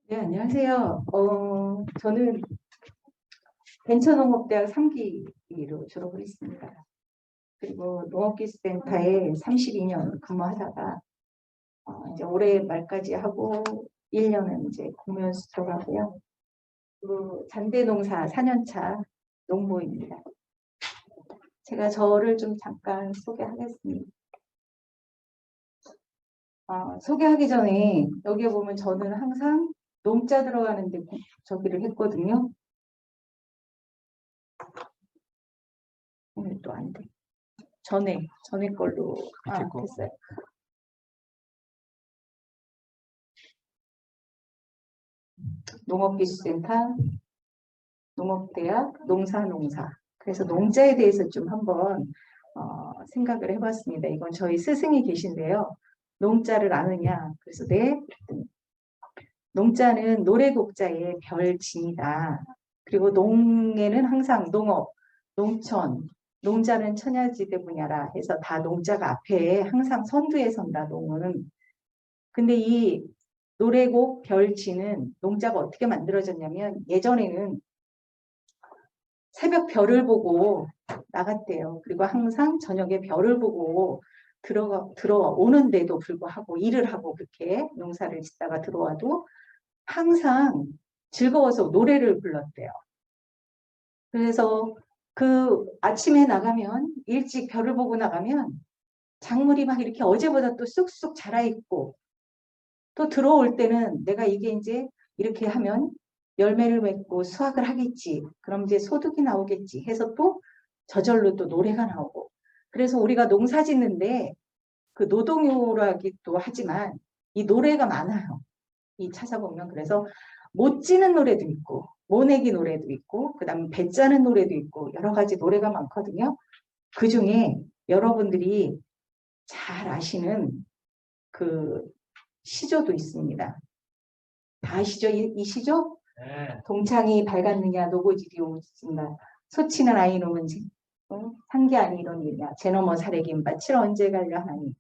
네, 안녕하세요. 저는 벤처농업대학 3기로 졸업을 했습니다. 그리고 농업기술센터에 32년 근무하다가 이제 올해 말까지 하고 1년은 이제 공무원수 들어가고요. 그리고 잔대농사 4년차 농부입니다. 제가 저를 좀 잠깐 소개하겠습니다. 소개하기 전에 여기에 보면 저는 항상 농자 들어가는데 저기를 했거든요. 오늘 또 안 돼. 전에 걸로 됐어요. 농업기술센터, 농업대학, 농사. 그래서 농자에 대해서 좀 한번 생각을 해봤습니다. 이건 저희 스승이 계신데요. 농자를 아느냐? 그래서 네. 농자는 노래곡자의 별진이다. 그리고 농에는 항상 농업, 농촌, 농자는 천야지대 분야라 해서 다 농자가 앞에 항상 선두에 선다, 농은. 근데 이 노래곡 별지는 농자가 어떻게 만들어졌냐면 예전에는 새벽 별을 보고 나갔대요. 그리고 항상 저녁에 별을 보고 들어오는데도 불구하고 일을 하고 그렇게 농사를 짓다가 들어와도 항상 즐거워서 노래를 불렀대요. 그래서 그 아침에 나가면 일찍 별을 보고 나가면 작물이 막 이렇게 어제보다 또 쑥쑥 자라있고 또 들어올 때는 내가 이게 이제 이렇게 하면 열매를 맺고 수확을 하겠지. 그럼 이제 소득이 나오겠지 해서 또 저절로 또 노래가 나오고. 그래서 우리가 농사 짓는데 그 노동요라기도 하지만 이 노래가 많아요. 이 찾아보면 그래서 못 지는 노래도 있고 모내기 노래도 있고 그 다음에 배 짜는 노래도 있고 여러 가지 노래가 많거든요. 그 중에 여러분들이 잘 아시는 그 시조도 있습니다. 다 아시죠? 이 시조? 네. 동창이 밝았느냐 노고지리 오지마 소치는 아이놈은 산게 아니로니냐 제 넘어 사래긴 밭을 언제 갈려 하니.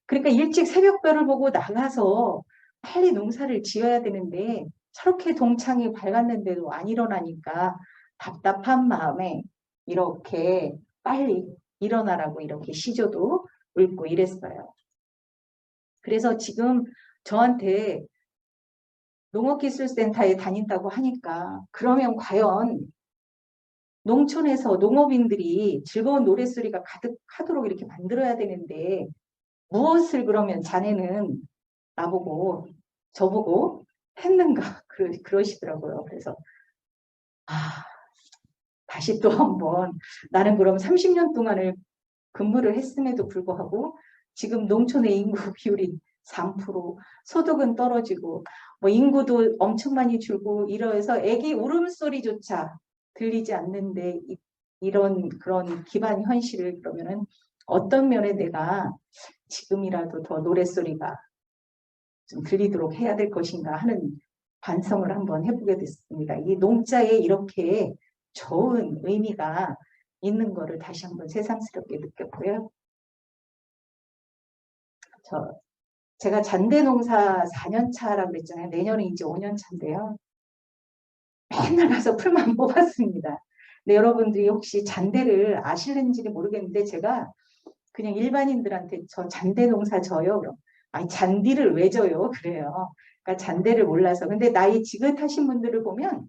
그러니까 일찍 새벽별을 보고 나가서 빨리 농사를 지어야 되는데 저렇게 동창이 밝았는데도 안 일어나니까 답답한 마음에 이렇게 빨리 일어나라고 이렇게 시조도 읊고 이랬어요. 그래서 지금 저한테 농업기술센터에 다닌다고 하니까 그러면 과연 농촌에서 농업인들이 즐거운 노랫소리가 가득하도록 이렇게 만들어야 되는데 무엇을 그러면 자네는 나보고 저보고 했는가 그러시더라고요. 그래서 다시 또 한번 나는 그럼 30년 동안을 근무를 했음에도 불구하고 지금 농촌의 인구 비율이 3%, 소득은 떨어지고 뭐 인구도 엄청 많이 줄고 이러해서 애기 울음소리조차 들리지 않는데 이런 그런 기반 현실을 그러면은 어떤 면에 내가 지금이라도 더 노랫소리가 좀 들리도록 해야 될 것인가 하는 반성을 한번 해보게 됐습니다. 이 농자에 이렇게 좋은 의미가 있는 거를 다시 한번 새삼스럽게 느꼈고요. 제가 잔대농사 4년 차라고 그랬잖아요. 내년에 이제 5년 차인데요. 맨날 가서 풀만 뽑았습니다. 근데 여러분들이 혹시 잔대를 아실는지는 모르겠는데 제가 그냥 일반인들한테 저 잔대농사 져요. 그럼 아니 잔디를 왜 져요? 그래요. 그러니까 잔대를 몰라서. 근데 나이 지긋하신 분들을 보면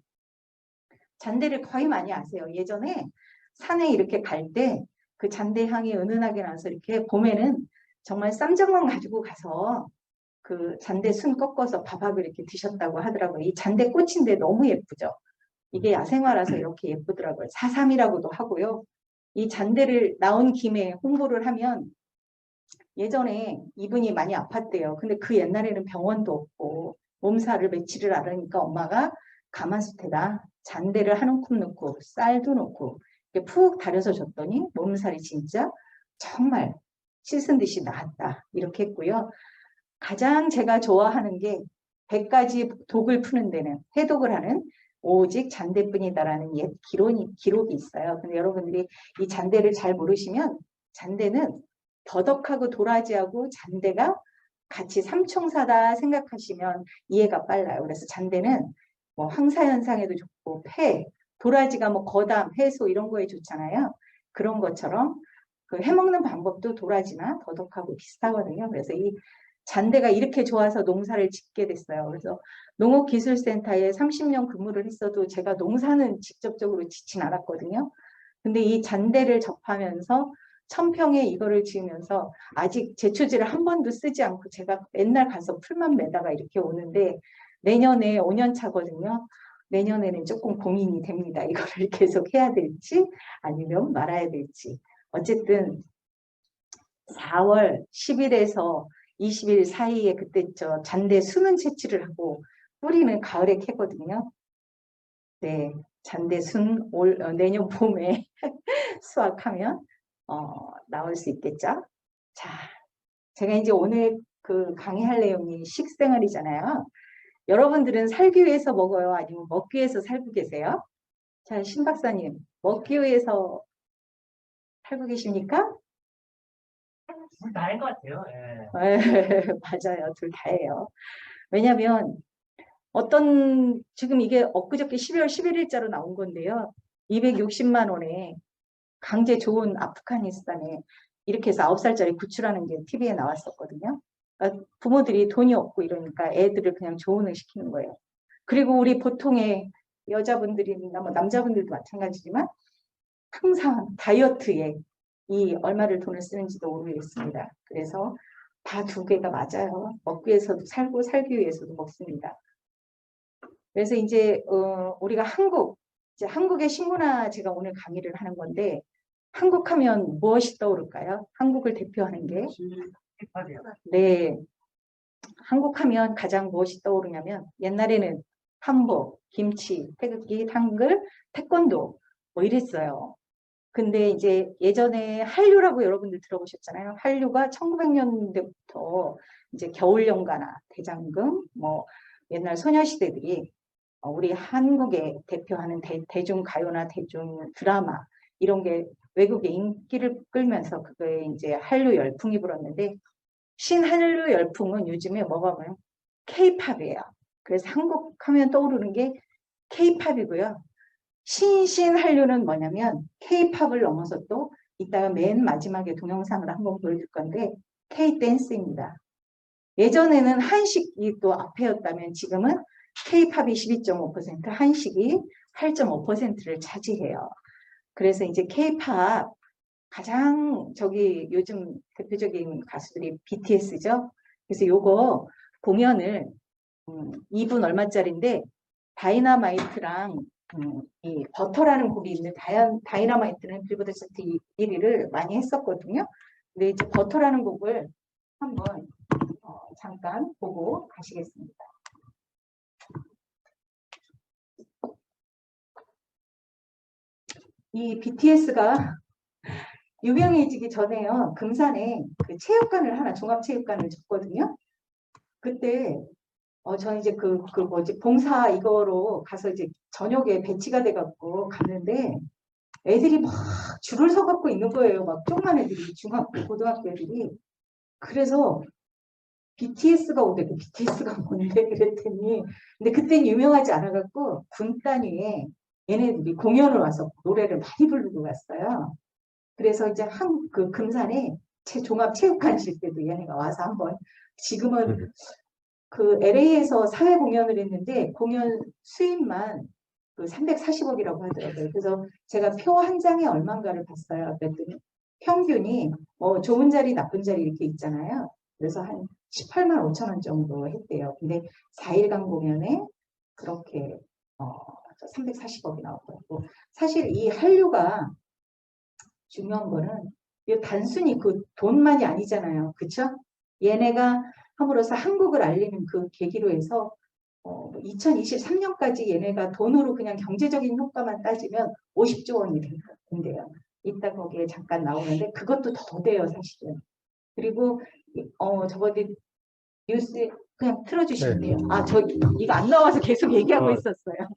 잔대를 거의 많이 아세요. 예전에 산에 이렇게 갈 때 그 잔대 향이 은은하게 나서 이렇게 봄에는 정말 쌈장만 가지고 가서 그 잔대 순 꺾어서 밥하고 이렇게 드셨다고 하더라고요. 이 잔대 꽃인데 너무 예쁘죠. 이게 야생화라서 이렇게 예쁘더라고요. 사삼이라고도 하고요. 이 잔대를 나온 김에 홍보를 하면 예전에 이분이 많이 아팠대요. 근데 그 옛날에는 병원도 없고 몸살을 며칠을 앓으니까 엄마가 가마솥에다 잔대를 한 움큼 넣고 쌀도 넣고 푹 달여서 줬더니 몸살이 진짜 정말 씻은 듯이 나았다. 이렇게 했고요. 가장 제가 좋아하는 게 100가지 독을 푸는 데는 해독을 하는 오직 잔대뿐이다라는 옛 기록이 있어요. 근데 여러분들이 이 잔대를 잘 모르시면 잔대는 더덕하고 도라지하고 잔대가 같이 삼총사다 생각하시면 이해가 빨라요. 그래서 잔대는 뭐 황사현상에도 좋고 폐, 도라지가 뭐 거담, 해소 이런 거에 좋잖아요. 그런 것처럼 그 해먹는 방법도 도라지나 더덕하고 비슷하거든요. 그래서 이 잔대가 이렇게 좋아서 농사를 짓게 됐어요. 그래서 농업기술센터에 30년 근무를 했어도 제가 농사는 직접적으로 짓진 않았거든요. 근데 이 잔대를 접하면서 천평에 이거를 지으면서 아직 제초제를 한 번도 쓰지 않고 제가 맨날 가서 풀만 매다가 이렇게 오는데 내년에 5년 차거든요. 내년에는 조금 고민이 됩니다. 이거를 계속 해야 될지 아니면 말아야 될지. 어쨌든 4월 10일에서 20일 사이에 그때 저 잔대 수능 채취를 하고 뿌리는 가을에 캐거든요. 네, 잔대 내년 봄에 수확하면 나올 수 있겠죠. 자, 제가 이제 오늘 그 강의할 내용이 식생활이잖아요. 여러분들은 살기 위해서 먹어요? 아니면 먹기 위해서 살고 계세요? 자, 신 박사님, 먹기 위해서 살고 계십니까? 둘 다인 것 같아요. 예. 맞아요. 둘 다예요. 왜냐하면 지금 이게 엊그저께 12월 11일자로 나온 건데요. 260만 원에 강제 좋은 아프가니스탄에 이렇게 해서 9살짜리 구출하는 게 TV에 나왔었거든요. 그러니까 부모들이 돈이 없고 이러니까 애들을 그냥 조언을 시키는 거예요. 그리고 우리 보통의 여자분들이나 뭐 남자분들도 마찬가지지만 항상 다이어트에 이 얼마를 돈을 쓰는지도 모르겠습니다. 그래서 다 두 개가 맞아요. 먹기 위해서도 살고 살기 위해서도 먹습니다. 그래서 이제 우리가 이제 한국의 식문화 제가 오늘 강의를 하는 건데 한국 하면 무엇이 떠오를까요? 한국을 대표하는 게 네, 한국 하면 가장 무엇이 떠오르냐면 옛날에는 한복, 김치, 태극기, 한글, 태권도 뭐 이랬어요. 근데 이제 예전에 한류라고 여러분들 들어보셨잖아요. 한류가 1900년대부터 이제 겨울연가나 대장금, 뭐 옛날 소녀시대들이 우리 한국에 대표하는 대중 가요나 대중 드라마 이런 게 외국에 인기를 끌면서 그거에 이제 한류 열풍이 불었는데 신한류 열풍은 요즘에 뭐가 뭐요? K-팝이에요. 그래서 한국 하면 떠오르는 게 K-팝이고요. 신한류는 뭐냐면 K-팝을 넘어서 또 이따가 맨 마지막에 동영상을 한번 보여줄 건데 K-댄스입니다. 예전에는 한식이 또 앞에였다면 지금은 K-팝이 12.5%, 한식이 8.5%를 차지해요. 그래서 이제 K-팝 가장 요즘 대표적인 가수들이 BTS죠. 그래서 요거 공연을 2분 얼마짜리인데 다이너마이트랑 이 버터라는 곡이 있는 다이너마이트는 빌보드 차트 1위를 많이 했었거든요. 근데 이제 버터라는 곡을 한번 잠깐 보고 가시겠습니다. 이 BTS가 유명해지기 전에요. 금산에 그 체육관을 하나 종합체육관을 줬거든요. 그때 저는 이제 봉사 이거로 가서 이제 저녁에 배치가 돼갖고 갔는데 애들이 막 줄을 서갖고 있는 거예요. 막 조그만 애들이 중학교, 고등학교 애들이. 그래서 BTS가 오대고 BTS가 뭔데 그랬더니 근데 그땐 유명하지 않아갖고 군 단위에 얘네들이 공연을 와서 노래를 많이 부르고 갔어요. 그래서 이제 그 금산에 종합체육관실 때도 얘네가 와서 한번 지금은 그 LA에서 사회 공연을 했는데 공연 수입만 그 340억이라고 하더라고요. 그래서 제가 표 한 장에 얼마인가를 봤어요. 그랬더니 평균이 좋은 자리 나쁜 자리 이렇게 있잖아요. 그래서 한 18만 5천 원 정도 했대요. 근데 4일간 공연에 그렇게 340억이 나오더라고. 사실 이 한류가 중요한 거는 단순히 그 돈만이 아니잖아요. 그쵸? 얘네가 함으로써 한국을 알리는 그 계기로 해서 2023년까지 얘네가 돈으로 그냥 경제적인 효과만 따지면 50조 원이 된대요. 이따 거기에 잠깐 나오는데 그것도 더 돼요, 사실은. 그리고 저번에 뉴스 그냥 틀어주시면 돼요. 아, 이거 안 나와서 계속 얘기하고 있었어요.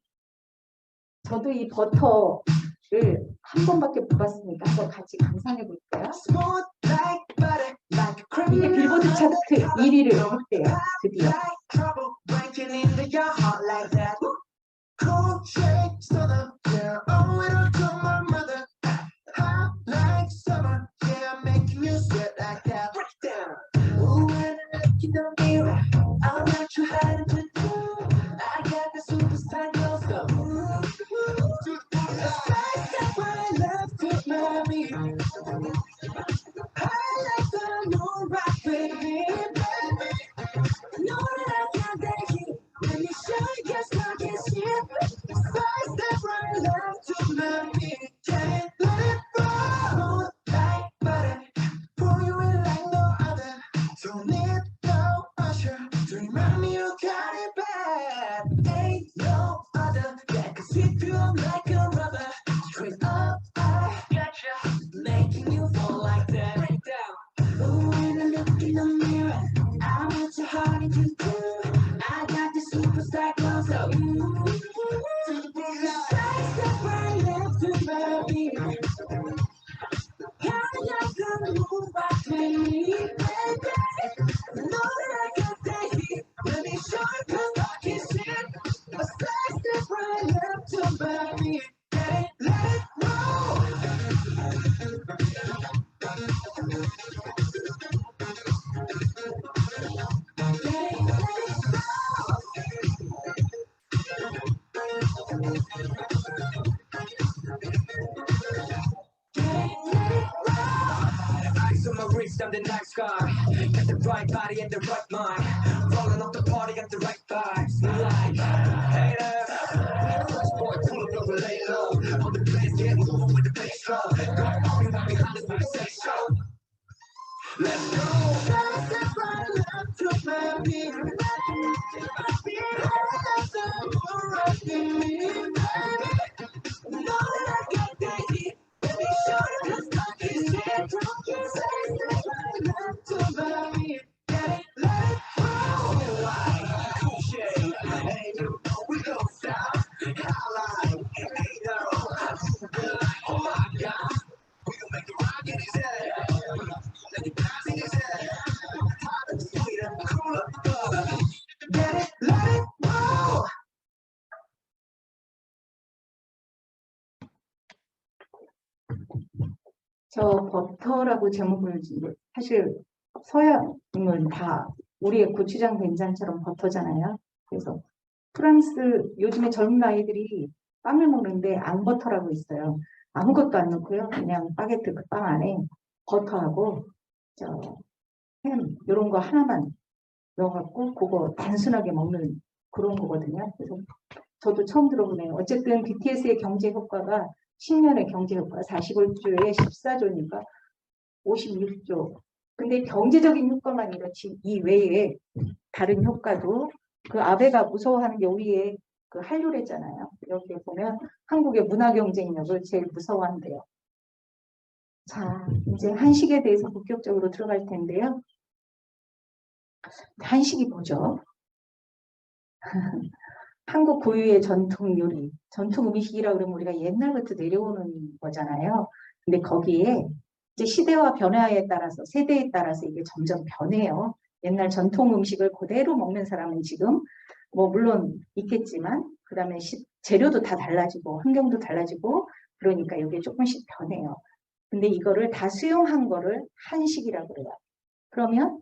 저도 이 버터를 한 번밖에 못 봤으니까 한번 같이 감상해 볼게요. 이게 빌보드 차트 1위를 했대요. 드디어. Cold shake stunner, yeah, owe it all to my mother. Hot like summer, yeah, making you sweat like that. Break down. Ooh, when I look in the mirror, I'm not too hard to do. I got the superstar glow, so the sky's got my love to mommy. I like the moon rock with me, baby. Know that I can't take it. Let me show you just how it's shit. Side step right love to mommy. Can't let it roll like butter. Pour you in like no other. Don't need no usher to remind me you got it bad. Ain't no other that can sweep you up like a rubber. Straight up, I gotcha, making you fall like that. Break down. Oh, when I look in the mirror, I'm not so hard to do. I got the superstar glow, so to the blue light. Side step right left to my beat. How you gonna move back to me, baby? Know that I got that heat. Let me show you 'cause I can shit. A side step right left to my beat. Let it roll. Ice on my wrist, I'm the night sky. Got the right body and the right mind. Rolling up the party, got the right vibes. Like, haters. Fresh boy, pull up over, lay low. On the place, get moving with the bass drum. Don't worry about behind us when we say so. Let's go. That's the right love to my beat. That's the rocking me, baby. Know that I got that heat. Let me show you 'cause I can shit. Don't you say that right love to my beat. Let it roll. Like cool shade. Hey, you know we don't stop. Highlight. Hey, no. Oh my God. We gon' make the rock in his head. Let it bounce in his head. Hotter, sweeter, cooler, butter. Let it roll. 저 버터라고 제목을 지은 사실 서양은 다 우리의 고추장 된장처럼 버터잖아요. 그래서 프랑스 요즘에 젊은 아이들이 빵을 먹는데 앙버터라고 있어요. 아무것도 안 넣고요. 그냥 바게트 그 빵 안에 버터하고 햄 이런 거 하나만 넣어갖고 그거 단순하게 먹는 그런 거거든요. 그래서 저도 처음 들어보네요. 어쨌든 BTS의 경제 효과가 10년의 경제 효과 45조에 14조니까 56조. 근데 경제적인 효과만 이렇지 이 외에 다른 효과도 그 아베가 무서워하는 게 우리의 그 한류랬잖아요. 여기 보면 한국의 문화 경쟁력을 제일 무서워한대요. 자, 이제 한식에 대해서 본격적으로 들어갈 텐데요. 한식이 뭐죠? 한국 고유의 전통 요리, 전통 음식이라고 그러면 우리가 옛날부터 내려오는 거잖아요. 근데 거기에 이제 시대와 변화에 따라서 세대에 따라서 이게 점점 변해요. 옛날 전통 음식을 그대로 먹는 사람은 지금 뭐 물론 있겠지만 그 다음에 재료도 다 달라지고 환경도 달라지고 그러니까 이게 조금씩 변해요. 근데 이거를 다 수용한 거를 한식이라고 그래요. 그러면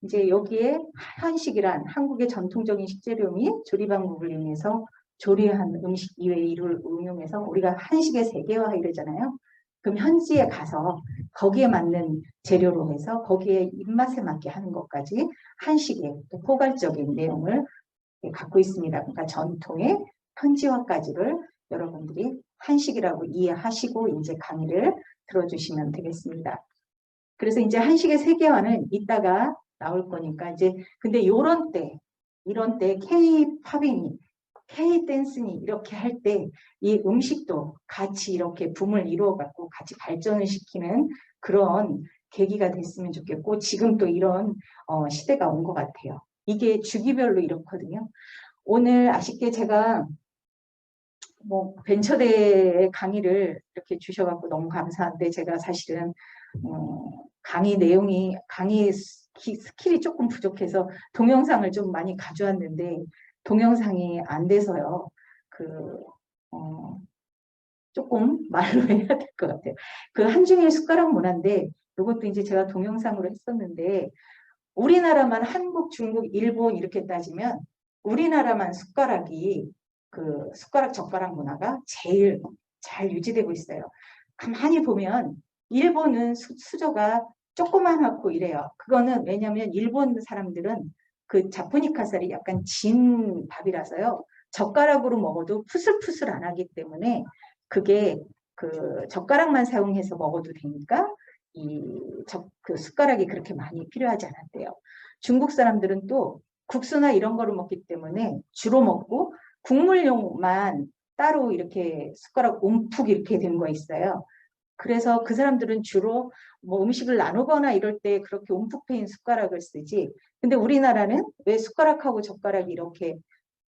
이제 여기에 한식이란 한국의 전통적인 식재료 및 조리 방법을 이용해서 조리한 음식 이외의 이를 응용해서 우리가 한식의 세계화 이러잖아요. 그럼 현지에 가서 거기에 맞는 재료로 해서 거기에 입맛에 맞게 하는 것까지 한식의 포괄적인 내용을 갖고 있습니다. 그러니까 전통의 현지화까지를 여러분들이 한식이라고 이해하시고 이제 강의를 들어주시면 되겠습니다. 그래서 이제 한식의 세계화는 이따가 나올 거니까 이제 근데 이런 때 K-팝이니 K-댄스니 이렇게 할 때 이 음식도 같이 이렇게 붐을 이루어 갖고 같이 발전을 시키는 그런 계기가 됐으면 좋겠고 지금 또 이런 시대가 온 것 같아요. 이게 주기별로 이렇거든요. 오늘 아쉽게 제가 뭐 벤처대의 강의를 이렇게 주셔갖고 너무 감사한데 제가 사실은 강의 내용이 강의 스킬이 조금 부족해서 동영상을 좀 많이 가져왔는데 동영상이 안 돼서요. 조금 말로 해야 될 것 같아요. 그 한중일 숟가락 문화인데 이것도 이제 제가 동영상으로 했었는데 우리나라만 한국, 중국, 일본 이렇게 따지면 우리나라만 숟가락이 그 숟가락 젓가락 문화가 제일 잘 유지되고 있어요. 가만히 보면 일본은 수저가 조그만하고 이래요. 그거는 왜냐하면 일본 사람들은 그 자포니카 쌀이 약간 진 밥이라서요. 젓가락으로 먹어도 푸슬푸슬 안 하기 때문에 그게 그 젓가락만 사용해서 먹어도 되니까 그 숟가락이 그렇게 많이 필요하지 않았대요. 중국 사람들은 또 국수나 이런 거를 먹기 때문에 주로 먹고 국물용만 따로 이렇게 숟가락 움푹 이렇게 된 거 있어요. 그래서 그 사람들은 주로 뭐 음식을 나누거나 이럴 때 그렇게 움푹 패인 숟가락을 쓰지. 근데 우리나라는 왜 숟가락하고 젓가락이 이렇게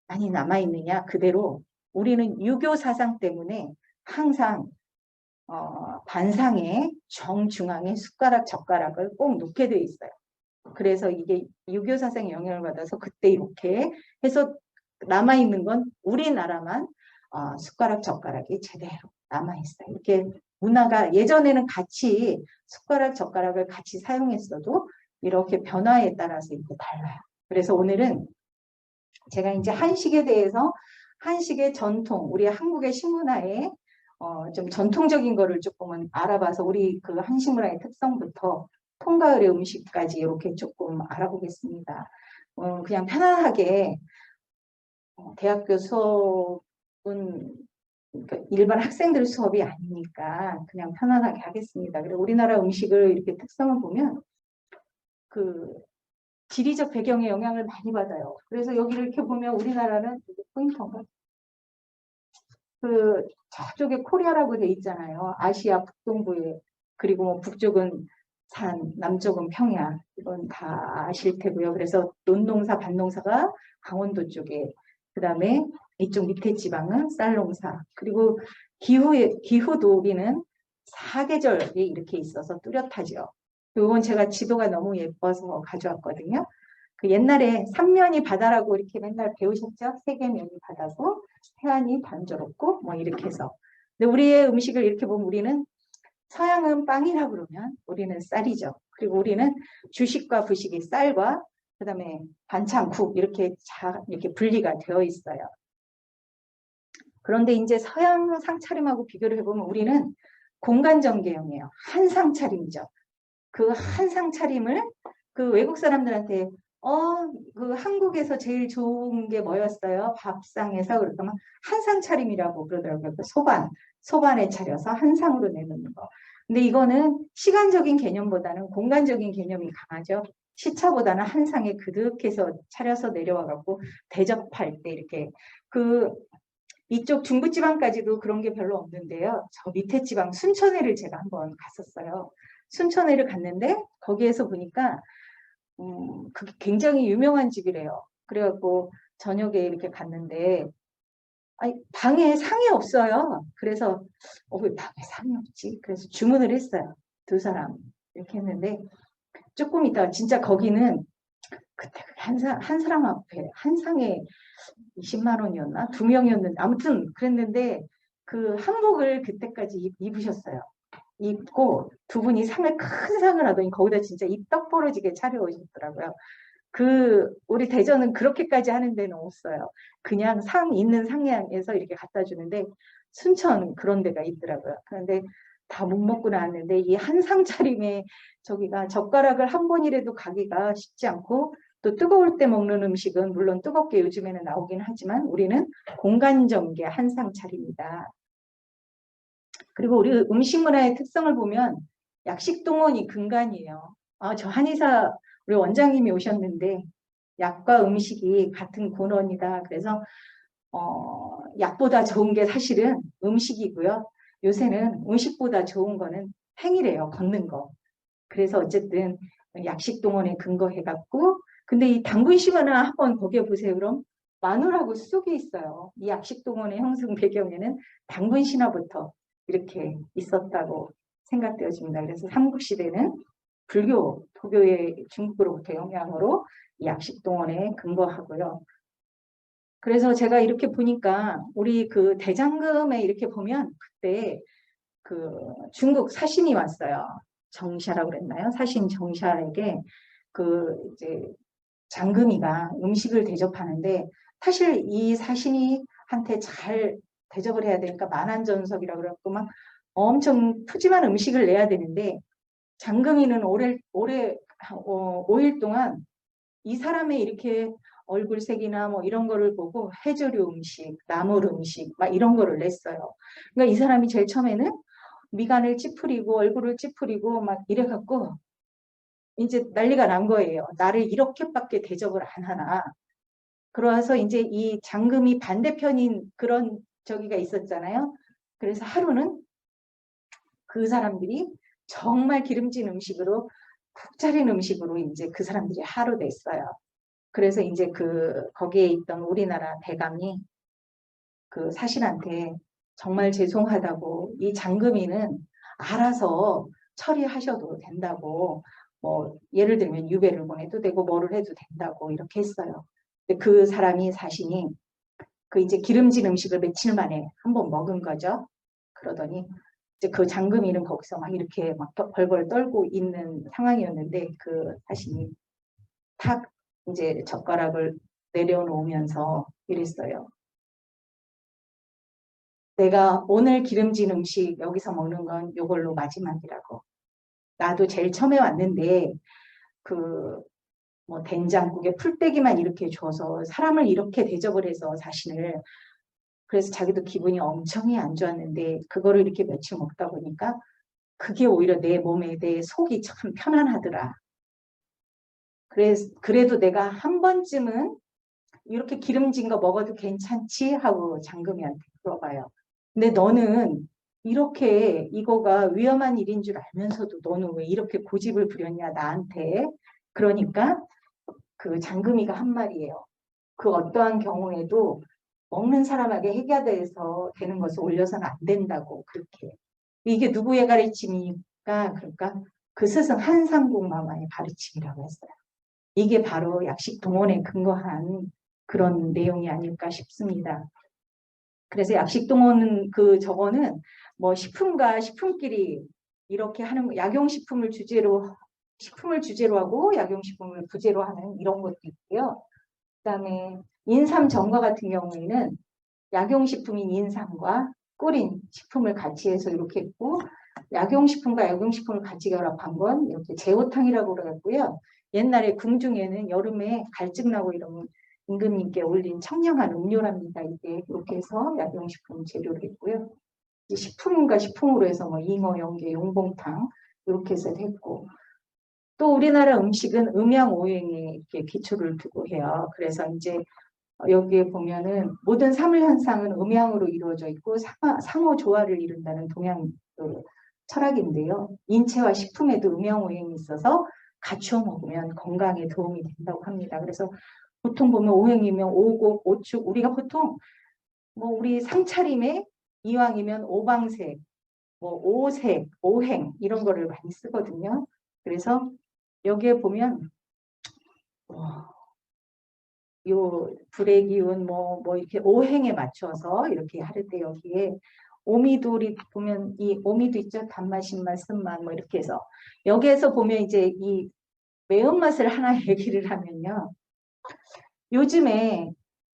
많이 남아있느냐? 그대로 우리는 유교 사상 때문에 항상 반상에 정중앙에 숟가락 젓가락을 꼭 놓게 돼 있어요. 그래서 이게 유교 사상의 영향을 받아서 그때 이렇게 해서 남아있는 건 우리나라만 숟가락 젓가락이 제대로 남아있어요. 이렇게 문화가 예전에는 같이 숟가락 젓가락을 같이 사용했어도 이렇게 변화에 따라서 이렇게 달라요. 그래서 오늘은 제가 이제 한식에 대해서 한식의 전통, 우리 한국의 식문화에 좀 전통적인 거를 조금은 알아봐서 우리 그 한식 문화의 특성부터 봄가을의 음식까지 이렇게 조금 알아보겠습니다. 그냥 편안하게 대학교 수업은 그러니까 일반 학생들 수업이 아니니까 그냥 편안하게 하겠습니다. 그리고 우리나라 음식을 이렇게 특성을 보면 그 지리적 배경의 영향을 많이 받아요. 그래서 여기를 이렇게 보면 우리나라는 포인터인가? 그 저쪽에 코리아라고 돼 있잖아요. 아시아 북동부에. 그리고 뭐 북쪽은 산, 남쪽은 평야. 이건 다 아실 테고요. 그래서 논농사, 밭농사가 강원도 쪽에. 그 다음에 이쪽 밑에 지방은 쌀농사. 그리고 기후도 우리는 사계절이 이렇게 있어서 뚜렷하죠. 이건 제가 지도가 너무 예뻐서 가져왔거든요. 그 옛날에 삼면이 바다라고 이렇게 맨날 배우셨죠? 세계면이 바다고 해안이 단조롭고 뭐 이렇게 해서. 근데 우리의 음식을 이렇게 보면 우리는 서양은 빵이라 그러면 우리는 쌀이죠. 그리고 우리는 주식과 부식이 쌀과 그다음에 반찬, 국 이렇게 이렇게 분리가 되어 있어요. 그런데 이제 서양 상차림하고 비교를 해보면 우리는 공간전개형이에요. 한 상차림이죠. 그 한 상차림을 그 외국 사람들한테 그 한국에서 제일 좋은 게 뭐였어요? 밥상에서 그러면 한상 차림이라고 그러더라고요. 그 소반에 차려서 한 상으로 내놓는 거. 근데 이거는 시간적인 개념보다는 공간적인 개념이 강하죠. 시차보다는 한 상에 그득해서 차려서 내려와 갖고 대접할 때 이렇게 이쪽 중부지방까지도 그런 게 별로 없는데요. 저 밑에 지방 순천에를 제가 한번 갔었어요. 순천에를 갔는데 거기에서 보니까 그게 굉장히 유명한 집이래요. 그래갖고 저녁에 이렇게 갔는데 방에 상이 없어요. 그래서 왜 방에 상이 없지? 그래서 주문을 했어요. 2사람 이렇게 했는데 조금 있다가 진짜 거기는 그때 한 사람 앞에 한 상에 20만 원이었나? 2명이었는데 아무튼 그랬는데 그 한복을 그때까지 입으셨어요. 입고 두 분이 큰 상을 하더니 거기다 진짜 입 떡 벌어지게 차려오셨더라고요. 우리 대전은 그렇게까지 하는 데는 없어요. 그냥 있는 상에서 이렇게 갖다 주는데 순천 그런 데가 있더라고요. 그런데 다 못 먹고 나왔는데 이 한 상 차림에 저기가 젓가락을 한 번이라도 가기가 쉽지 않고 또 뜨거울 때 먹는 음식은 물론 뜨겁게 요즘에는 나오긴 하지만 우리는 공간전개 한 상 차림이다. 그리고 우리 음식 문화의 특성을 보면 약식동원이 근간이에요. 저 한의사 우리 원장님이 오셨는데 약과 음식이 같은 근원이다. 그래서 약보다 좋은 게 사실은 음식이고요. 요새는 음식보다 좋은 거는 행위래요. 걷는 거. 그래서 어쨌든 약식동원에 근거해갖고 근데 이 당군신화나 한번 거기에 보세요. 그럼 마늘하고 쑥이 있어요. 이 약식동원의 형성 배경에는 당군신화부터 이렇게 있었다고 생각되어집니다. 그래서 삼국시대는 불교, 도교의 중국으로부터 영향으로 이 약식동원에 근거하고요. 그래서 제가 이렇게 보니까 우리 그 대장금에 이렇게 보면 그때 그 중국 사신이 왔어요. 정샤라고 그랬나요? 사신 정샤에게 그 이제 장금이가 음식을 대접하는데 사실 이 사신이 한테 잘 대접을 해야 되니까 만한전섭이라고 그래갖고 막 엄청 푸짐한 음식을 내야 되는데 장금이는 오래 5일 동안 이 사람의 이렇게 얼굴색이나 뭐 이런 거를 보고 해조류 음식, 나물 음식 막 이런 거를 냈어요. 그러니까 이 사람이 제일 처음에는 미간을 찌푸리고 얼굴을 찌푸리고 막 이래갖고 이제 난리가 난 거예요. 나를 이렇게밖에 대접을 안 하나. 그래서 이제 이 장금이 반대편인 그런 저기가 있었잖아요. 그래서 하루는 그 사람들이 정말 기름진 음식으로 푹 차린 음식으로 이제 그 사람들이 하루 냈어요. 그래서 이제 그 거기에 있던 우리나라 대감이 그 사신한테 정말 죄송하다고 이 장금이는 알아서 처리하셔도 된다고 뭐 예를 들면 유배를 보내도 되고 뭐를 해도 된다고 이렇게 했어요. 근데 그 사람이 사신이 그 이제 기름진 음식을 며칠 만에 한번 먹은 거죠. 그러더니 이제 그 장금이는 거기서 막 이렇게 막 벌벌 떨고 있는 상황이었는데 그 사신이 탁 이제 젓가락을 내려놓으면서 이랬어요. 내가 오늘 기름진 음식 여기서 먹는 건 이걸로 마지막이라고. 나도 제일 처음에 왔는데 그 뭐 된장국에 풀떼기만 이렇게 줘서 사람을 이렇게 대접을 해서 자신을 그래서 자기도 기분이 엄청이 안 좋았는데 그거를 이렇게 며칠 먹다 보니까 그게 오히려 내 몸에 내 속이 참 편안하더라. 그래도 내가 한 번쯤은 이렇게 기름진 거 먹어도 괜찮지? 하고 장금이한테 물어봐요. 근데 너는 이렇게 이거가 위험한 일인 줄 알면서도 너는 왜 이렇게 고집을 부렸냐 나한테. 그러니까 그 장금이가 한 말이에요. 그 어떠한 경우에도 먹는 사람에게 해가 돼서 되는 것을 올려서는 안 된다고 그렇게. 이게 누구의 가르침이니까 그러니까 그 스승 한상궁마마의 가르침이라고 했어요. 이게 바로 약식 동원에 근거한 그런 내용이 아닐까 싶습니다. 그래서 약식 동원은 그 저거는 뭐 식품과 식품끼리 이렇게 하는 약용식품을 주제로 하고 약용식품을 부제로 하는 이런 것도 있고요. 그다음에 인삼전과 같은 경우에는 약용식품인 인삼과 꿀인 식품을 같이 해서 이렇게 했고 약용식품과 약용식품을 같이 결합한 건 이렇게 제호탕이라고 그러고요. 옛날에 궁중에는 여름에 갈증 나고 이러면 임금님께 올린 청량한 음료랍니다. 이게 이렇게 해서 약용식품 재료를 했고요. 식품과 식품으로 해서 뭐 잉어, 연계, 용봉탕 이렇게 해서 했고 또 우리나라 음식은 음양오행에 이렇게 기초를 두고 해요. 그래서 이제 여기에 보면은 모든 사물현상은 음양으로 이루어져 있고 상호조화를 이룬다는 동양 그 철학인데요. 인체와 식품에도 음양오행이 있어서 갖추어 먹으면 건강에 도움이 된다고 합니다. 그래서 보통 보면 오행이면 오곡, 오축, 우리가 보통 뭐 우리 상차림에 이왕이면 오방색, 뭐 오색, 오행 이런 거를 많이 쓰거든요. 그래서 여기에 보면 요 불의 기운 뭐 이렇게 오행에 맞춰서 이렇게 할 때 여기에 오미돌이 보면 이 오미도 있죠. 단맛, 신맛, 쓴맛 뭐 이렇게 해서 여기에서 보면 이제 이 매운맛을 하나 얘기를 하면요. 요즘에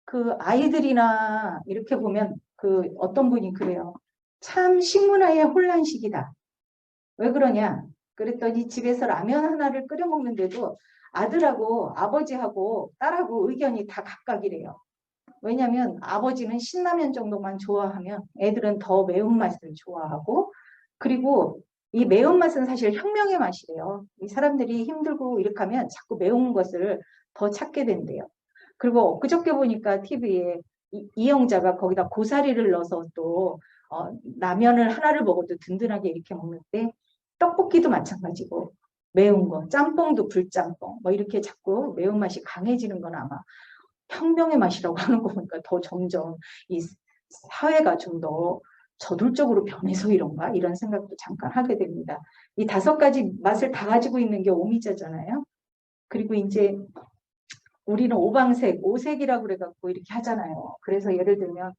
그 아이들이나 이렇게 보면 그 어떤 분이 그래요. 참 식문화의 혼란식이다. 왜 그러냐? 그랬더니 집에서 라면 하나를 끓여 먹는데도 아들하고 아버지하고 딸하고 의견이 다 각각이래요. 왜냐하면 아버지는 신라면 정도만 좋아하면 애들은 더 매운맛을 좋아하고 그리고 이 매운맛은 사실 혁명의 맛이래요. 이 사람들이 힘들고 이렇게 하면 자꾸 매운 것을 더 찾게 된대요. 그리고 그저께 보니까 TV에 이영자가 거기다 고사리를 넣어서 또 라면을 하나를 먹어도 든든하게 이렇게 먹는데 떡볶이도 마찬가지고 매운 거, 짬뽕도 불짬뽕 뭐 이렇게 자꾸 매운맛이 강해지는 건 아마 혁명의 맛이라고 하는 거 보니까 더 점점 이 사회가 좀 더 저돌적으로 변해서 이런가? 이런 생각도 잠깐 하게 됩니다. 이 5가지 맛을 다 가지고 있는 게 오미자잖아요. 그리고 이제 우리는 오방색, 오색이라고 그래갖고 이렇게 하잖아요. 그래서 예를 들면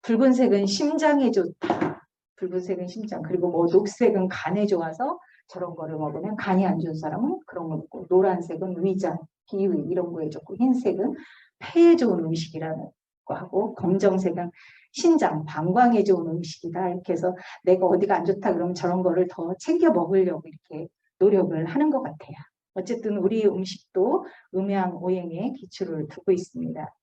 붉은색은 심장에 좋다. 붉은색은 심장. 그리고 뭐 녹색은 간에 좋아서 저런 거를 먹으면 간이 안 좋은 사람은 그런 거 먹고, 노란색은 위장, 비위 이런 거에 좋고, 흰색은 폐에 좋은 음식이라는 거 하고, 검정색은 신장, 방광에 좋은 음식이다. 이렇게 해서 내가 어디가 안 좋다 그러면 저런 거를 더 챙겨 먹으려고 이렇게 노력을 하는 것 같아요. 어쨌든 우리 음식도 음양오행에 기초를 두고 있습니다.